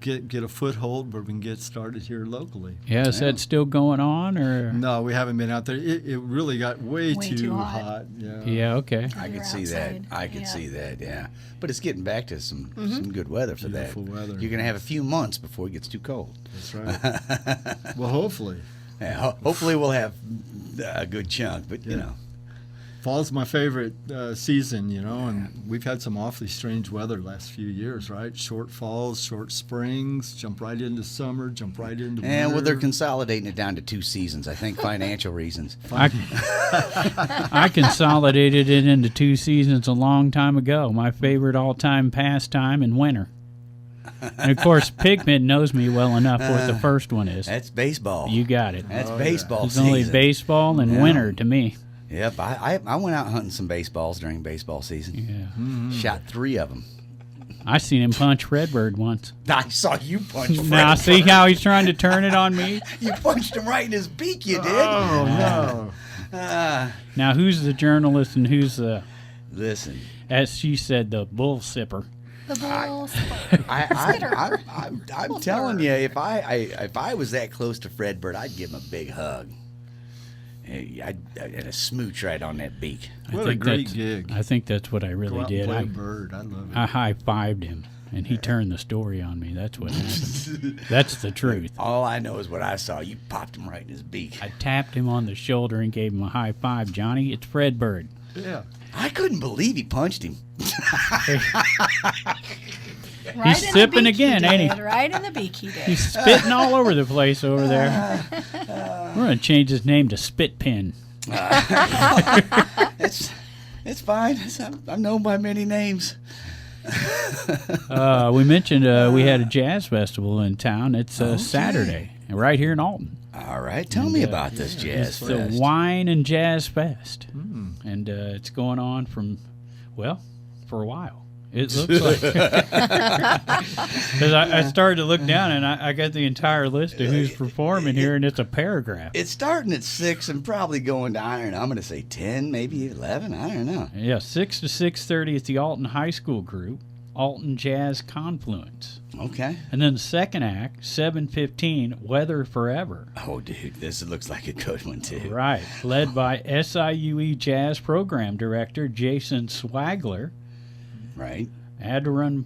get a foothold where we can get started here locally. Yeah, is that still going on, or? No, we haven't been out there. It really got way too hot. Yeah. Yeah, okay. I could see outside. that. I could see that, yeah. But it's getting back to some good weather for Beautiful that. weather. You're going to have a few months before it gets too cold. That's right. Well, hopefully. Yeah, hopefully we'll have a good chunk, but, you know. Fall's my favorite season, you know, and we've had some awfully strange weather last few years, right? Short falls, short springs, jump right into summer, jump right into winter. And well, they're consolidating it down to 2 seasons, I think, financial reasons. I consolidated it into 2 seasons a long time ago. My favorite all-time pastime in winter. And, of course, Pigment knows me well enough what the first one is. That's baseball. You got it. That's baseball It's season. only baseball and winter to me. Yep, I went out hunting some baseballs during baseball season. Yeah. Shot 3 of them. I seen him punch Redbird once. I saw you punch Fred. Now, see how he's trying to turn it on me? You punched him right in his beak, you did. Oh, no. Now, who's the journalist and who's the, Listen, as she said, the bull sipper? The bulls. I'm telling you, if I was that close to Fredbird, I'd give him a big hug. I'd a smooch right on that beak. What a great gig. I think that's what I really Go out did. and play I a bird. I love it. I high-fived him, and he turned the story on me. That's what happened. That's the truth. All I know is what I saw. You popped him right in his beak. I tapped him on the shoulder and gave him a high five. Johnny, it's Fredbird. Yeah. I couldn't believe he punched him. Right He's in the sipping beak again, he ain't did. he? Right in the beak he did. He's spitting all over the place over there. We're going to change his name to Spitpin. It's fine. I'm known by many names. We mentioned we had a jazz festival in town. It's Saturday, right here in Alton. All right, tell me about this jazz It's the fest. Wine and Jazz Fest. And it's going on for a while. It looks like. Because I started to look down, and I got the entire list of who's performing here, and it's a paragraph. It's starting at 6 and probably going to, I'm going to say 10, maybe 11. I don't know. Yeah, 6 to 6:30 at the Alton High School group, Alton Jazz Confluence. Okay. And then the second act, 7:15, Weather Forever. Oh, dude, this looks like a good one, too. Right, led by SIUE Jazz Program Director Jason Swagler, Right. Adderun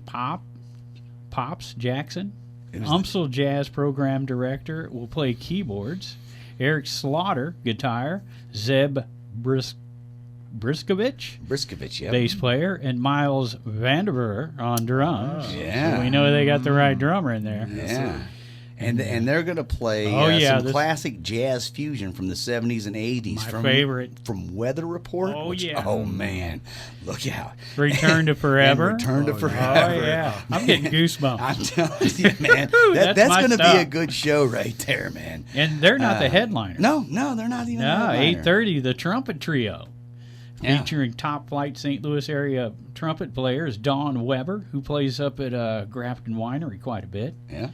Pops Jackson, It was UMSL Jazz Program Director will play keyboards, Eric Slaughter guitar, Zeb Briskovich Briskovich, yeah. bass player, and Miles Vanderveer on drums. Yeah. So we know they got the right drummer in there. Yeah. And they're going to play some classic jazz fusion from the 70s and 80s. My favorite. From Weather Report. Oh, yeah. Oh, man. Look out. Return to Forever. And Return to Oh, Forever. yeah. I'm getting goosebumps. I'm telling you, man. That's that's my going to be stuff. a good show right there, man. And they're not the headliner. No, they're not even. No, the headliner. 8:30, the Trumpet Trio. Yeah. Featuring top flight St. Louis area trumpet players Don Weber, who plays up at Grafton Winery quite a bit. Yeah.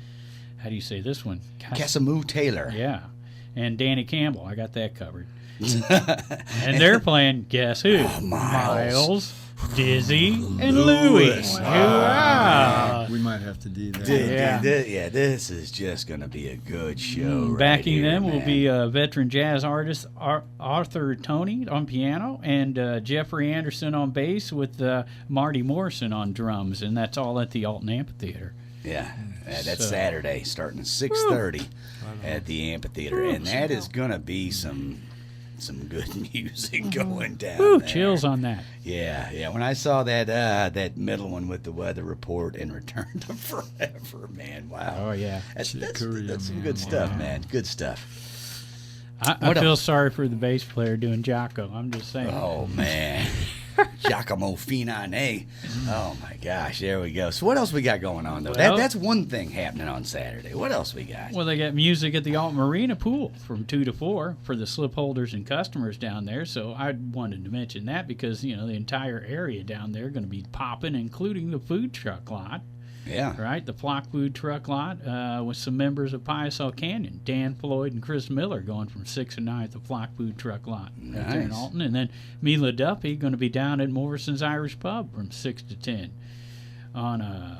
How do you say this one? Casimir Taylor. Yeah. And Danny Campbell. I got that covered. And they're playing, guess who? Miles, Dizzy, and Louie. Wow. We might have to do that. This is just going to be a good show. Right Backing here, them will man. be veteran jazz artist Arthur Toney on piano and Jeffrey Anderson on bass with Marty Morrison on drums, and that's all at the Alton Amphitheater. Yeah, that's So- Saturday, starting at 6:30 at the amphitheater, and that is going to be some good music going down Woo, there. chills on that. Yeah. When I saw that middle one with the Weather Report and Return to Forever, man, wow. Oh, yeah. That's Korea, some man. good stuff, Wow. man. Good stuff. I What feel else? sorry for the bass player doing Jocko. I'm just saying. Oh man, Giacomo Finane. Oh my gosh, there we go. So what else we got going on though? Well- That's one thing happening on Saturday. What else we got? Well, they got music at the Alton Marina pool from 2 to 4 for the slip holders and customers down there. So I wanted to mention that because, the entire area down there going to be popping, including the food truck lot, Yeah. right? The Flock Food Truck lot with some members of Piasell Canyon, Dan Floyd and Chris Miller going from 6 to 9 at the Flock Food Truck lot right there in Nice. Alton. And then Mila Duffy going to be down at Morrison's Irish Pub from 6 to 10 on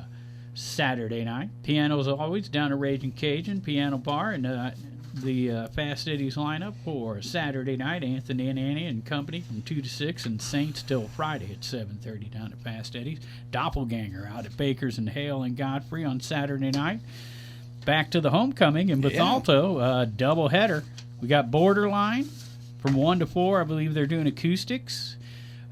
Saturday night. Piano as always down at Raging Cajun Piano Bar, and the Fast Eddie's lineup for Saturday night, Anthony and Annie and company from 2 to 6, and Saints till Friday at 7:30 down at Fast Eddie's. Doppelganger out at Baker's and Hale and Godfrey on Saturday night. Back to the homecoming in Bethalto, double header. We got Borderline from 1 to 4. I believe they're doing acoustics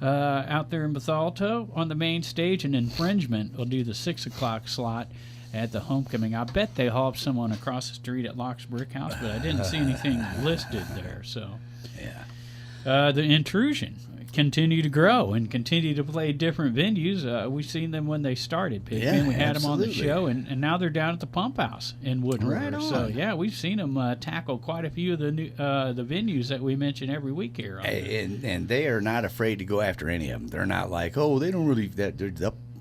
out there in Bethalto on the main stage, and Infringement will do the 6 o'clock slot at the homecoming. I bet they haul up someone across the street at Laux Brickhouse, but I didn't see anything listed there. So Yeah. the Intrusion, continue to grow and continue to play different venues. We've seen them when they started, Pigpen. We had them on the show, and now they're down at the Pump House in Wood River. So, yeah, we've seen them tackle quite a few of the new, the venues that we mention every week here. And they are not afraid to go after any of them. They're not like, oh, they don't really...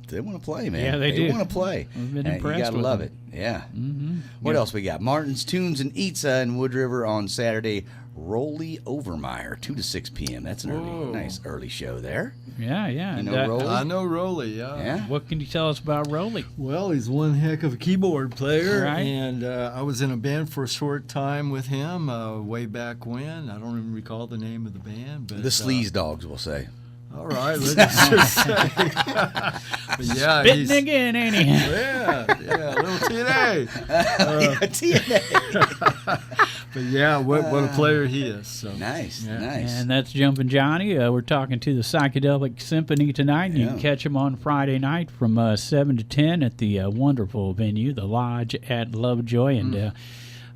They want to play, man. Yeah, they do. They want to play. We've been impressed. You gotta with love them. it. Yeah. Mm-hmm. What else we got? Martin's Tunes and Eats in Wood River on Saturday. Rolly Overmeyer, 2 to 6 p.m. That's an nice early show there. Yeah. You know Rolly? I know Rolly, Yeah. What can you tell us about Rolly? Well, he's one heck of a keyboard player, Right. and I was in a band for a short time with him way back when. I don't even recall the name of the band. But, The Sleaze Dogs, we'll say. All right, let's just say. But yeah, Spitting again, ain't he? Yeah, a little TNA. TNA. But yeah, what a player he is. So. Nice. And that's Jumpin' Johnny. We're talking to the Psychedelic Symphony tonight. And you can catch them on Friday night from 7 to 10 at the wonderful venue, the Lodge at Lovejoy. And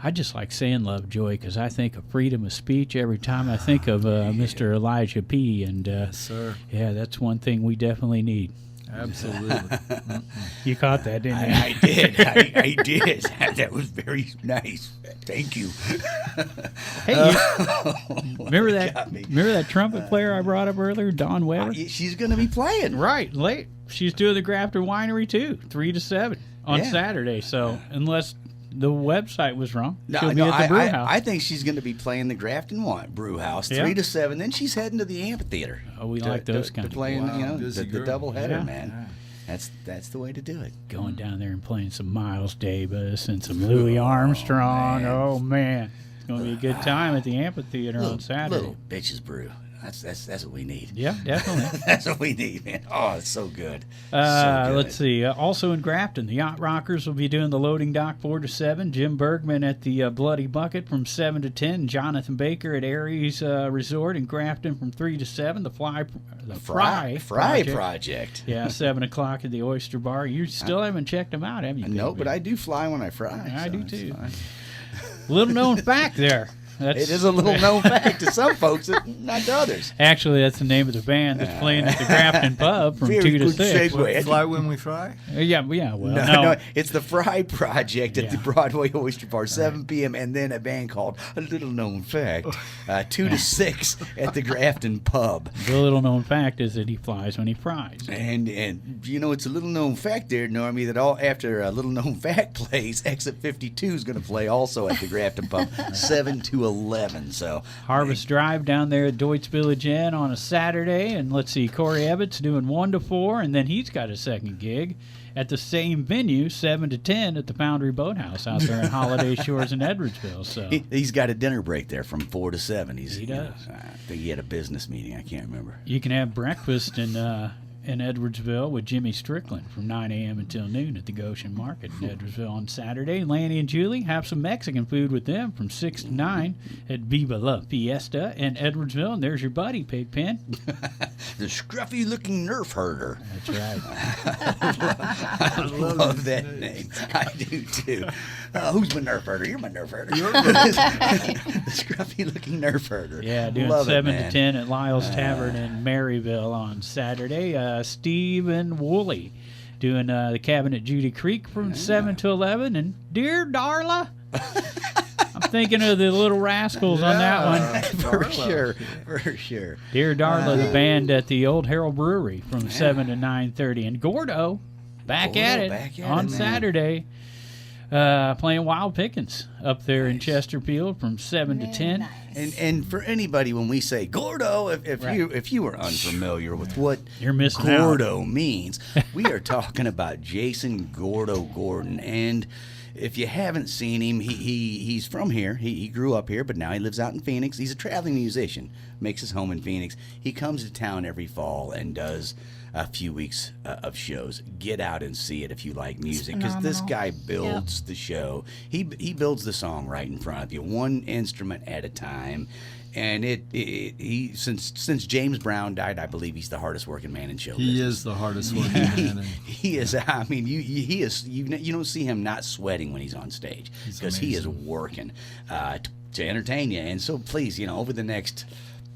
I just like saying Lovejoy because I think of freedom of speech every time I think of Mr. Elijah P. And Yes, sir. yeah, that's one thing we definitely need. Absolutely. You caught that, didn't you? I did. I did. That was very nice. Thank you. Hey, remember that trumpet player I brought up earlier, Dawn Weber? She's going to be playing. Right, late. She's doing the Grafton Winery too, 3 to 7 on Saturday. So unless the website was wrong, she'll be at the brew house. I think she's going to be playing the Grafton Brew House 3 to 7. Then she's heading to the amphitheater. Oh, we like those kind of playing. busy The girl. double header, Yeah. man. That's the way to do it. Going down there and playing some Miles Davis and some Louis Armstrong. Oh man, it's going to be a good time at the amphitheater on Saturday. Little bitches brew. That's what we need. Yeah, definitely. That's what we need, man. Oh, it's so good. So good. Let's see. Also in Grafton, the Yacht Rockers will be doing the loading dock 4 to 7. Jim Bergman at the Bloody Bucket from 7 to 10. Jonathan Baker at Aeries Resort in Grafton from 3 to 7. The Fry Project. Yeah, 7 o'clock at the Oyster Bar. You still haven't checked them out, have you? No, Big but Ben? I do fly when I fry. I so do it's too. fine. Little known fact there. It is a little known fact to some folks, not to others. Actually, that's the name of the band that's playing at the Grafton Pub from Very 2 to good 6. segue. Fly when we fry? Yeah, well, No, it's the Fry Project at the Broadway Oyster Bar, 7 p.m., and then a band called A Little Known Fact, 2 to 6 at the Grafton Pub. The little known fact is that he flies when he fries. And it's a little known fact there, Normie, that after a Little Known Fact plays, Exit 52 is going to play also at the Grafton Pub, 7 to 11. So Harvest Drive down there at Deutz Village Inn on a Saturday. And let's see, Corey Ebbett's doing 1 to 4, and then he's got a second gig at the same venue, 7 to 10 at the Foundry Boathouse out there in Holiday Shores in Edwardsville. So he's got a dinner break there from 4 to 7. He does. I think he had a business meeting. I can't remember. you can have breakfast in Edwardsville with Jimmy Strickland from 9 a.m. until noon at the Goshen Market in Edwardsville on Saturday. Lanny and Julie have some Mexican food with them from 6 to 9 at Viva La Fiesta in Edwardsville. And there's your buddy, Pigpen. The scruffy-looking nerf herder. That's right. I love that name. I do, too. Who's my nerf herder? You're my nerf herder. The scruffy-looking nerf herder. Yeah, doing love 7 it, to 10 at Lyle's Tavern in Maryville on Saturday. Steve and Woolley doing the Cabin at Judy Creek from 7 to 11. And Dear Darla, I'm thinking of the Little Rascals on that one. For sure. Dear Darla, the band at the Old Harold Brewery from 7 to 9:30. And Gordo, back at it on Saturday. Playing Wild Pickens up there in Chesterfield from 7 to 10. And for anybody, when we say Gordo, if you are unfamiliar with what You're missing Gordo means, we are talking about Jason Gordo Gordon. And if you haven't seen him, he's from here. He grew up here, but now he lives out in Phoenix. He's a traveling musician, makes his home in Phoenix. He comes to town every fall and does a few weeks of shows. Get out and see it if you like music, because this guy builds the show. He builds the song right in front of you, one instrument at a time. And he since James Brown died, I believe he's the hardest working man in show business. He is the hardest working man. He is. I mean, he is. You don't see him not sweating when he's on stage, because he is working to entertain you. And so please, over the next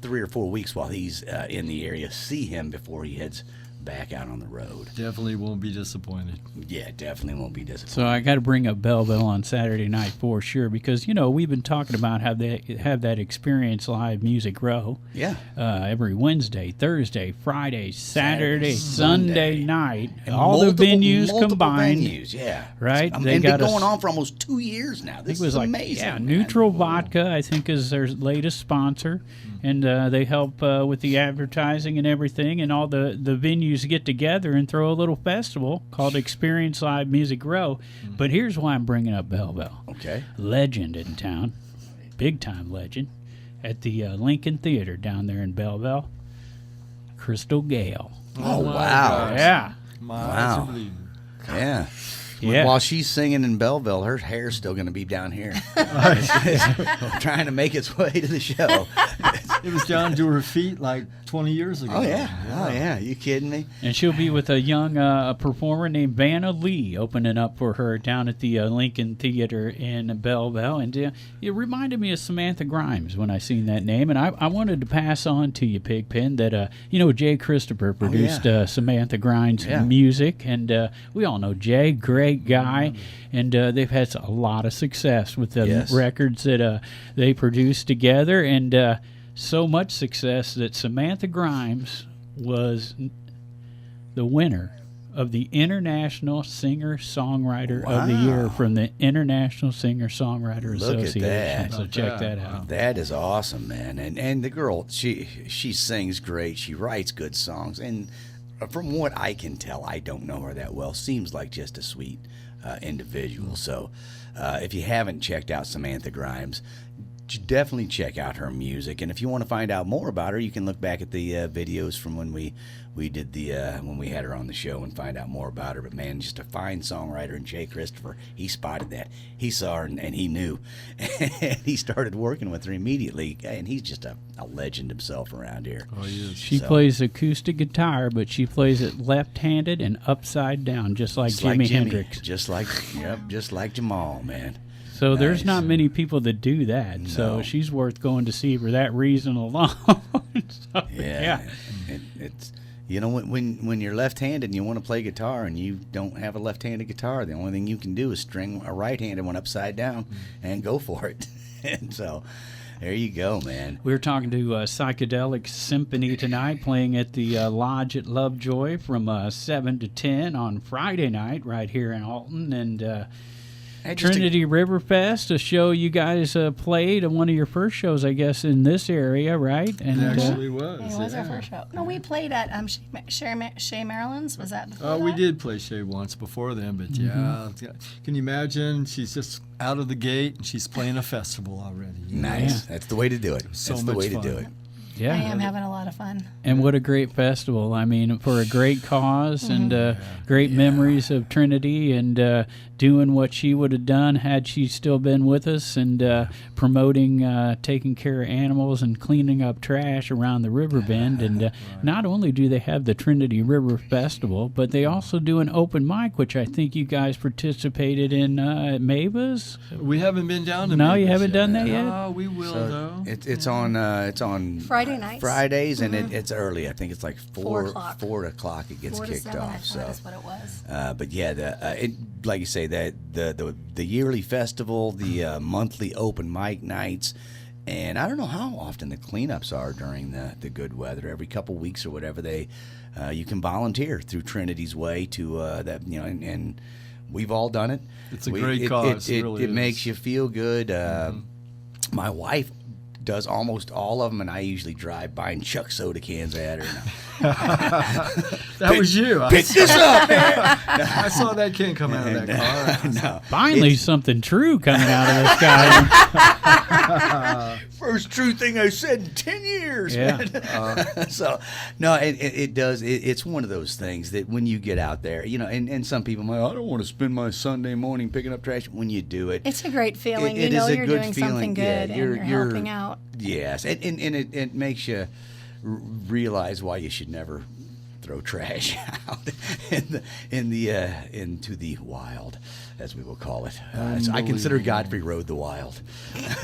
3 or 4 weeks while he's in the area, see him before he heads back out on the road. Definitely won't be disappointed. Yeah, definitely won't be disappointed. So I got to bring up Belleville on Saturday night for sure, because we've been talking about how they have that Experience Live Music Row. Yeah. Every Wednesday, Thursday, Friday, Saturday, Sunday. Sunday night, And all the venues combined. Venues, yeah. Right? And They been got going on for almost 2 years now. I think This it was is like amazing. man. Neutral Vodka, I think, is their latest sponsor, and they help with the advertising and everything, and all the venues get together and throw a little festival called Experience Live Music Row. But here's why I'm bringing up Belleville. Okay. Legend in town, big time legend, at the Lincoln Theater down there in Belleville, Crystal Gale. Oh, my wow. gosh. Yeah. My eyes Wow. are bleeding. Yeah. Yeah. While she's singing in Belleville, her hair's still going to be down here. Trying to make its way to the show. It was down to her feet like 20 years ago. Oh, yeah. Oh, yeah. You kidding me? And she'll be with a young performer named Vanna Lee opening up for her down at the Lincoln Theater in Belleville. And it reminded me of Samantha Grimes when I seen that name. And I wanted to pass on to you, Pigpen, that, Jay Christopher produced Samantha Grimes' music. And we all know Jay, great guy. And they've had a lot of success with the records that they produced together. And so much success that Samantha Grimes was the winner of the International Singer-Songwriter of the Year from the International Singer-Songwriter Look at Association. that. So check that out. That is awesome, man. And the girl, she sings great. She writes good songs. And from what I can tell, I don't know her that well, seems like just a sweet individual. So if you haven't checked out Samantha Grimes, definitely check out her music. And if you want to find out more about her, you can look back at the videos from when we did when we had her on the show and find out more about her. But man, just a fine songwriter. And Jay Christopher, he spotted that. He saw her and he knew. And he started working with her immediately. And he's just a legend himself around here. Oh, he is. She plays acoustic guitar, but she plays it left-handed and upside down, just like Jimi Hendrix. Just like Jamal, man. So there's Nice. not many people that do that. No. So she's worth going to see for that reason alone. So, Yeah. It's when you're left-handed and you want to play guitar and you don't have a left-handed guitar, the only thing you can do is string a right-handed one upside down and go for it. And so there you go, man. We were talking to Psychedelic Symphony tonight, playing at the Lodge at Lovejoy from 7 to 10 on Friday night right here in Alton. And Trinity River Fest, a show you guys played, one of your first shows, I guess, in this area, right? And It actually was. It was our first show. No, we played at Shea Maryland's. Was that before Oh, we that? did play Shea once before then, but yeah. Can you imagine? She's just out of the gate and she's playing a festival already. you know? Nice. That's the way to do it. So That's the much way to fun. do it. yeah. I am having a lot of fun. And what a great festival. I mean, for a great cause and great memories of Trinity and doing what she would have done had she still been with us and promoting taking care of animals and cleaning up trash around the river bend. And not only do they have the Trinity River Festival, but they also do an open mic, which I think you guys participated in at Mavis. We haven't been down to No, you Mavis haven't yet. done that yet? Oh, we will, though. It's on Friday nights. Fridays, and it's early. I think it's like 4 o'clock. 4 o'clock it gets 4 to kicked 7, I off. thought So that's what it was. but yeah, like you say, that the yearly festival, the monthly open mic nights, and I don't know how often the cleanups are during the good weather. Every couple weeks or whatever, you can volunteer through Trinity's Way to that, and we've all done it. It's a great cause. It really it is. makes you feel good. My wife does almost all of them, and I usually drive by and chuck soda cans at her. That was you. Pick this up, man. I saw that can come out of that car. No. Finally, something true coming out of this guy. First true thing I said in 10 years. Yeah. Man. So, no, it does. It's one of those things that when you get out there, and some people might, I don't want to spend my Sunday morning picking up trash. When you do it, It's a great feeling. It you know is a you're good doing feeling. something Yeah, good and you're helping out. Yes, and it makes you realize why you should never throw trash out into the wild, as we will call it. So I consider Godfrey Road the wild.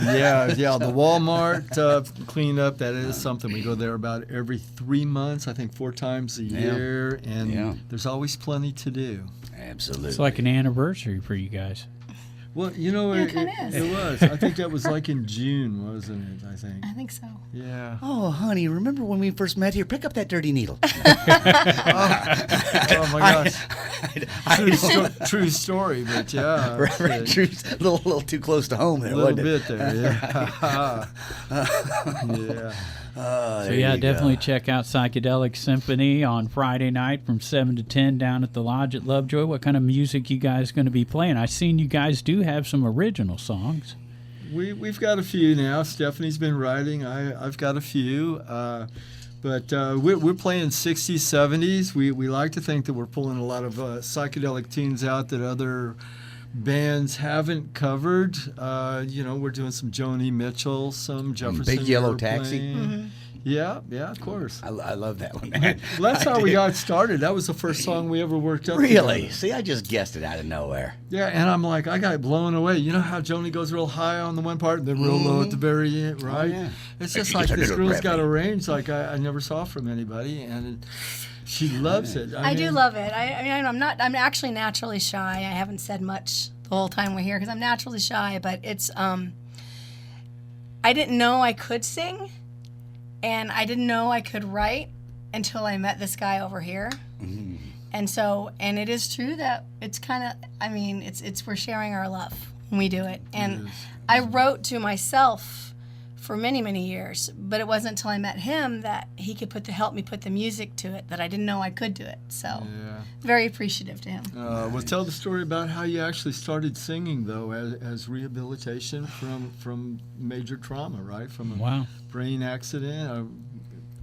Yeah. The Walmart cleanup, that is something. We go there about every 3 months, I think 4 times a year, and there's always plenty to do. Absolutely. It's like an anniversary for you guys. Well, it was. I think that was like in June, wasn't it? I think so. Yeah. Oh, honey, remember when we first met here? Pick up that dirty needle. Oh my gosh. True story, but yeah. Right, true. A little too close to home there, A little wasn't it? bit there, yeah. Yeah. So yeah, definitely check out Psychedelic Symphony on Friday night from 7 to 10 down at the Lodge at Lovejoy. What kind of music you guys going to be playing? I've seen you guys do have some original songs. We've got a few now. Stephanie's been writing. I've got a few. But we're playing 60s, 70s. We like to think that we're pulling a lot of psychedelic tunes out that other bands haven't covered. We're doing some Joni Mitchell, some Jefferson Big Yellow Airplane. Taxi. Mm-hmm. Yeah, of course. I love that one, man. Well, that's how we got started. That was the first song we ever worked up Really? together. See, I just guessed it out of nowhere. Yeah, and I'm like, I got blown away. You know how Joni goes real high on the one part and then real low at the very end, right? yeah. It's just She like gets this her girl's gravity. got a range like I never saw from anybody, and she loves it. I do love it. I'm actually naturally shy. I haven't said much the whole time we're here because I'm naturally shy, but it's I didn't know I could sing, and I didn't know I could write until I met this guy over here. Mm. And it is true that it's kind of, it's we're sharing our love when we do it. And I wrote to myself for many, many years, but it wasn't until I met him that he could help me put the music to it that I didn't know I could do it. So very appreciative to him. Well, tell the story about how you actually started singing, though, as rehabilitation from major trauma, right? From a brain accident.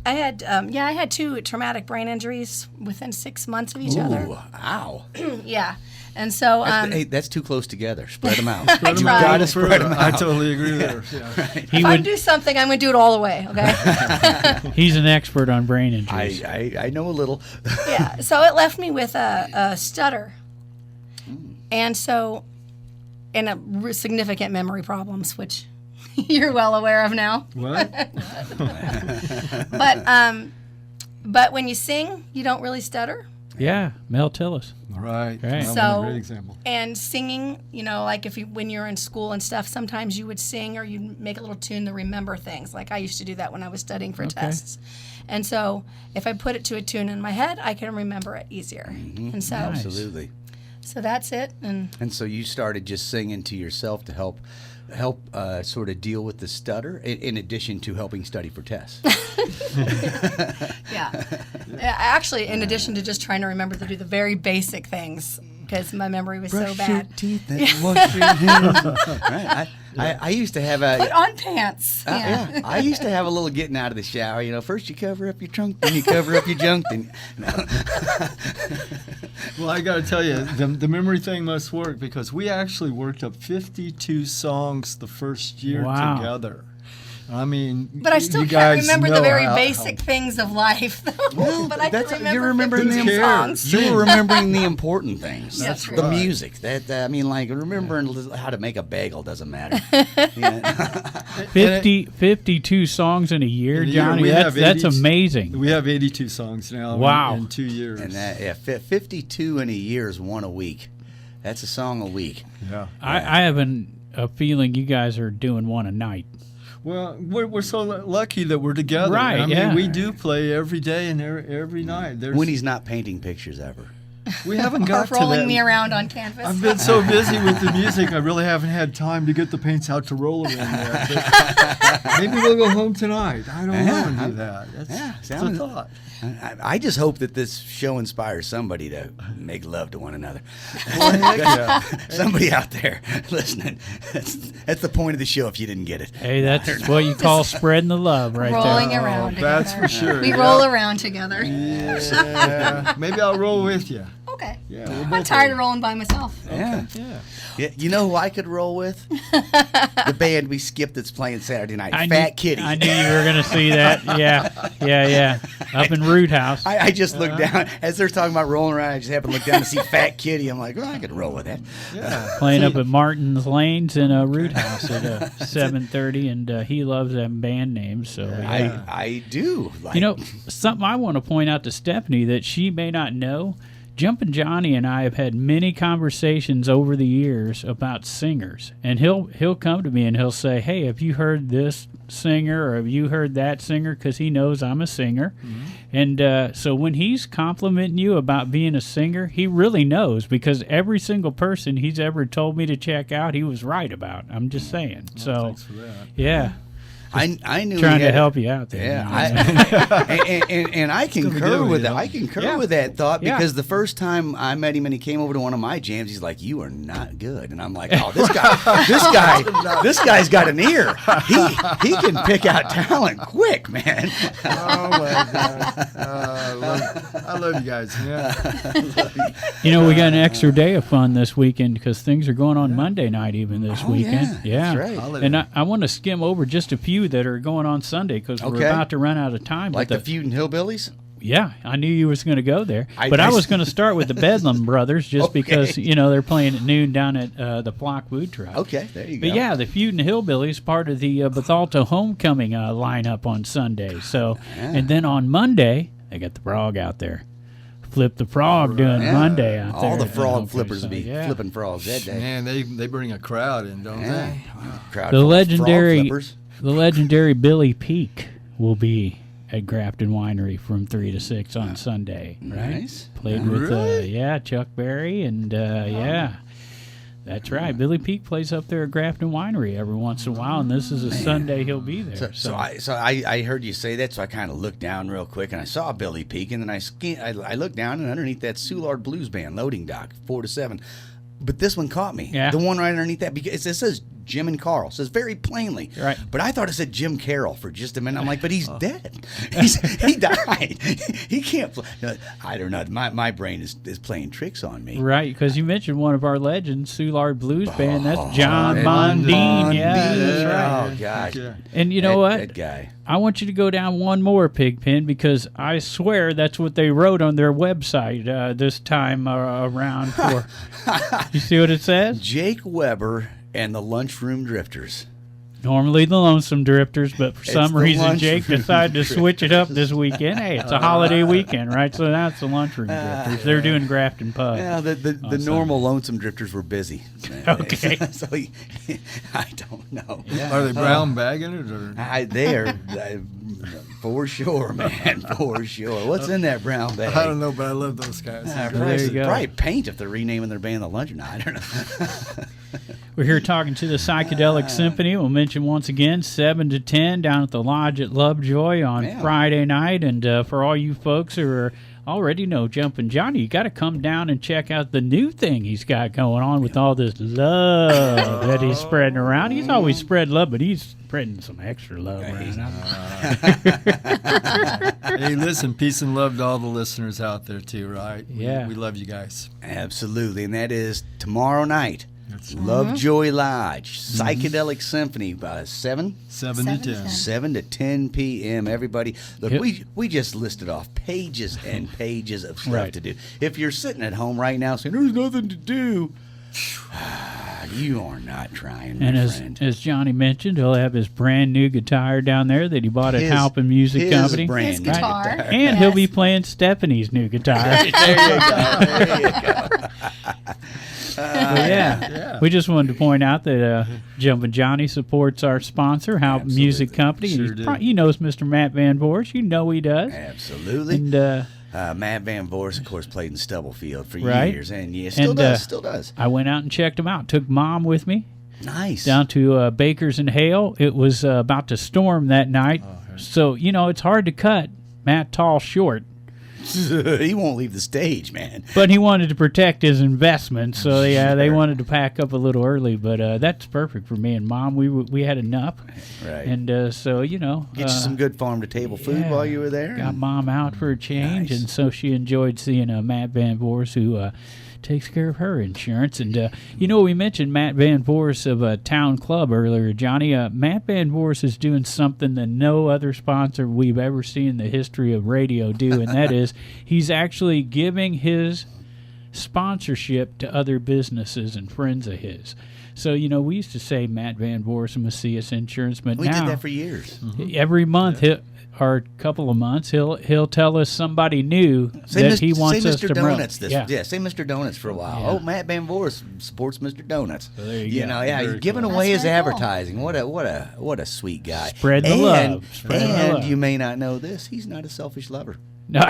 I had 2 traumatic brain injuries within 6 months of each other. Ooh, ow. Yeah. And so Hey, that's too close together. Spread them out. Spread 'em tried. out. Gotta spread 'em I out. totally agree there. Yeah. if I do something, I'm going to do it all the way, okay? He's an expert on brain injuries. I know a little. Yeah. So it left me with a stutter. And so, and significant memory problems, which you're well aware of now. What? But when you sing, you don't really stutter. Yeah, Mel Tillis. Right. Right. That was So- a great example. And singing, like when you're in school and stuff, sometimes you would sing or you'd make a little tune to remember things. Like I used to do that when I was studying for tests. And so if I put it to a tune in my head, I can remember it easier. And so, Absolutely. so that's it. And And so you started just singing to yourself to help sort of deal with the stutter, in addition to helping study for tests. yeah. Actually, in addition to just trying to remember to do the very basic things, because my memory was so Brush your bad. teeth and wash your hands. Right. I used to have Put on pants. yeah. I used to have a little getting out of the shower. First you cover up your trunk, then you cover up your junk. Then, Well, I got to tell you, the memory thing must work because we actually worked up 52 songs the first year together. I mean, But I still you can't guys remember the know very how- basic things of life. But I can remember you're remembering 52 the songs. You were remembering the important things. That's the right. music. Like remembering how to make a bagel doesn't matter. 52 songs in a year, In a year, Johnny. we have That's 80 amazing. We have 82 songs now Wow. in 2 years. And 52 in a year is one a week. That's a song a week. yeah. I have a feeling you guys are doing one a night. Well, we're so lucky that we're together. Right, I mean, yeah. we do play every day and every night. When he's not painting pictures ever. We haven't Or got to rolling that. me around on canvas. I've been so busy with the music, I really haven't had time to get the paints out to roll around yet. But maybe we'll go home tonight. I don't know and do that. That's a thought. I just hope that this show inspires somebody to make love to one another. Well, heck yeah. Somebody out there listening. That's the point of the show if you didn't get it. Hey, that's what you call spreading the love right rolling there. around That's together. for sure. We yeah. roll around together. Yeah. Maybe I'll roll with you. Okay. Yeah, we'll I'm both tired roll. of rolling by myself. Yeah. Yeah. Yeah, you know who I could roll with? The band we skipped that's playing Saturday night, Fat Kitty. I knew you were going to see that. Yeah. up in Root House. I just looked down as they're talking about rolling around. I just happened to look down to see Fat Kitty. I'm like, well, I could roll with that. Yeah. Playing up at Martin's Lanes in Root House at 7:30, and he loves them band names. So yeah. I do. Like, You know, something I want to point out to Stephanie that she may not know. Jumpin' Johnny and I have had many conversations over the years about singers, and he'll come to me and he'll say, "Hey, have you heard this singer or have you heard that singer?" Because he knows I'm a singer, and so when he's complimenting you about being a singer, he really knows, because every single person he's ever told me to check out, he was right about. I'm just saying. So, Thanks for that. yeah. I knew Trying he to had- help you out there. Yeah, and I concur do, with you that. know? I concur with that thought, Yeah. because the first time I met him and he came over to one of my jams, he's like, "You are not good," and I'm like, "Oh, this guy's got an ear. He can pick out talent quick, man." Oh my God. I love you guys. Yeah. You know, we got an extra day of fun this weekend because things are going on Monday night even this weekend. Yeah, that's right. Holiday. And I want to skim over just a few that are going on Sunday because we're Okay. about to run out of time. Like But the Feuding Hillbillies. yeah, I knew you was going to go there. I But I was going to start with the Bedlam Brothers just Okay. because, you know, they're playing at noon down at the Flock Food Truck. Okay, there you go. But yeah, the Feuding Hillbillies, part of the Bethalto Homecoming lineup on Sunday. So, and then on Monday, they got the Frog out there. Flip the Frog doing Yeah. Monday out there. All the at frog Homecoming. flippers So, will be yeah. flipping frogs that day. Man, they bring a crowd in, don't Yeah. they? Crowd The full of legendary, frog flippers. the legendary Billy Peak will be at Grafton Winery from 3 to 6 on Sunday. Right? Nice. Played with Really? Chuck Berry and yeah. That's right. Billy Peak plays up there at Grafton Winery every once in a while, and this is a Sunday he'll be there. So I heard you say that, so I kind of looked down real quick, and I saw Billy Peak, and then I looked down, and underneath that Soulard Blues Band loading dock, 4 to 7. But this one caught me. Yeah. The one right underneath that, because it says Jim and Carl. It says very plainly. Right. But I thought it said Jim Carroll for just a minute. I'm like, but he's dead. He died. He can't play. I don't know. My brain is playing tricks on me. Right, because you mentioned one of our legends, Soulard Blues Band. That's John Mondine. Mondine. Yeah, that's right. Oh, gosh. Yeah. And you know what? That guy. I want you to go down one more, Pigpen, because I swear that's what they wrote on their website this time around. For you see what it says? Jake Weber and the Lunchroom Drifters. Normally the Lonesome Drifters, but for some the reason Lunchroom Jake decided to switch it up this weekend. Hey, it's a holiday weekend, right? So that's the Lunchroom Drifters. They're doing Grafton Pub. Yeah, the normal Lonesome Drifters were busy. Okay. So I don't know. Are they brown bagging it or? They are for sure, man, for sure. What's in that brown bag? I don't know, but I love those guys. there you go. Probably paint if they're renaming their band the Luncheon. I don't know. We're here talking to the Psychedelic Symphony. We'll mention once again 7 to 10 down at the Lodge at Lovejoy on Yeah. Friday night. And for all you folks who are already know Jumpin' Johnny, you got to come down and check out the new thing he's got going on with all this love that he's spreading around. He's always spread love, but he's spreading some extra love around. Hey, listen, peace and love to all the listeners out there too, right? Yeah. We love you guys. Absolutely, and that is tomorrow night. That's Lovejoy Lodge, Psychedelic Symphony, 7 7 to 10. 7 to 10 p.m. Everybody, look, Yep. we just listed off pages and pages of stuff Right. to do. If you're sitting at home right now saying there's nothing to do, you are not trying, my And friend. as Johnny mentioned, he'll have his brand new guitar down there that he bought at His- Halpin Music his Company. brand His new guitar. And he'll be playing Stephanie's new guitar. There you go. There you go. But yeah, we just wanted to point out that Jumpin' Johnny supports our sponsor, Halpin Music Company. Sure And do. he knows Mr. Matt Van Voorhis. You know he does. Absolutely. And Matt Van Voorhis, of course, played in Stubblefield for Right. years, and yeah, still And, does. Still does. I went out and checked him out. Took Mom with me Nice. down to Baker's and Hale. It was about to storm that night. So, you know, it's hard to cut Matt tall short. He won't leave the stage, man. But he wanted to protect his investment, so yeah, they wanted to pack up a little early. But that's perfect for me and Mom. We had enough, Right. and so you know, Get you some good farm to table food yeah. while you were there. got Mom out for a change, Nice. and so she enjoyed seeing Matt Van Voorhis, who takes care of her insurance. And, we mentioned Matt Van Voorhis of Town Club earlier, Johnny. Matt Van Voorhis is doing something that no other sponsor we've ever seen in the history of radio do, and that is he's actually giving his sponsorship to other businesses and friends of his. So, we used to say Matt Van Voorhis and Macias Insurance, but We now did that for years. every month, or a couple of months, he'll tell us somebody new that he wants say us Mr. to promote. Donuts say Mr. Donuts for a while. Yeah. Oh, Matt Van Voorhis supports Mr. Donuts. So there you go. He's Very giving cool. away his That's very cool. advertising. What a sweet guy. Spread the love. Spread the and love. you may not know this, he's not a selfish lover. No.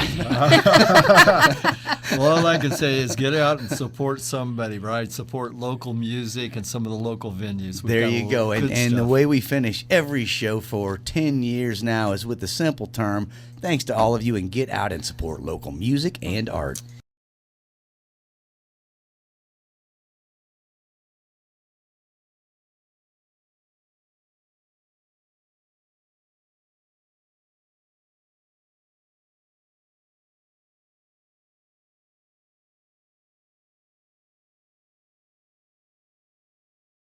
Well, all I can say is get out and support somebody, right? Support local music and some of the local venues. We've There got you go. good And the stuff. way we finish every show for 10 years now is with the simple term, thanks to all of you, and get out and support local music and art.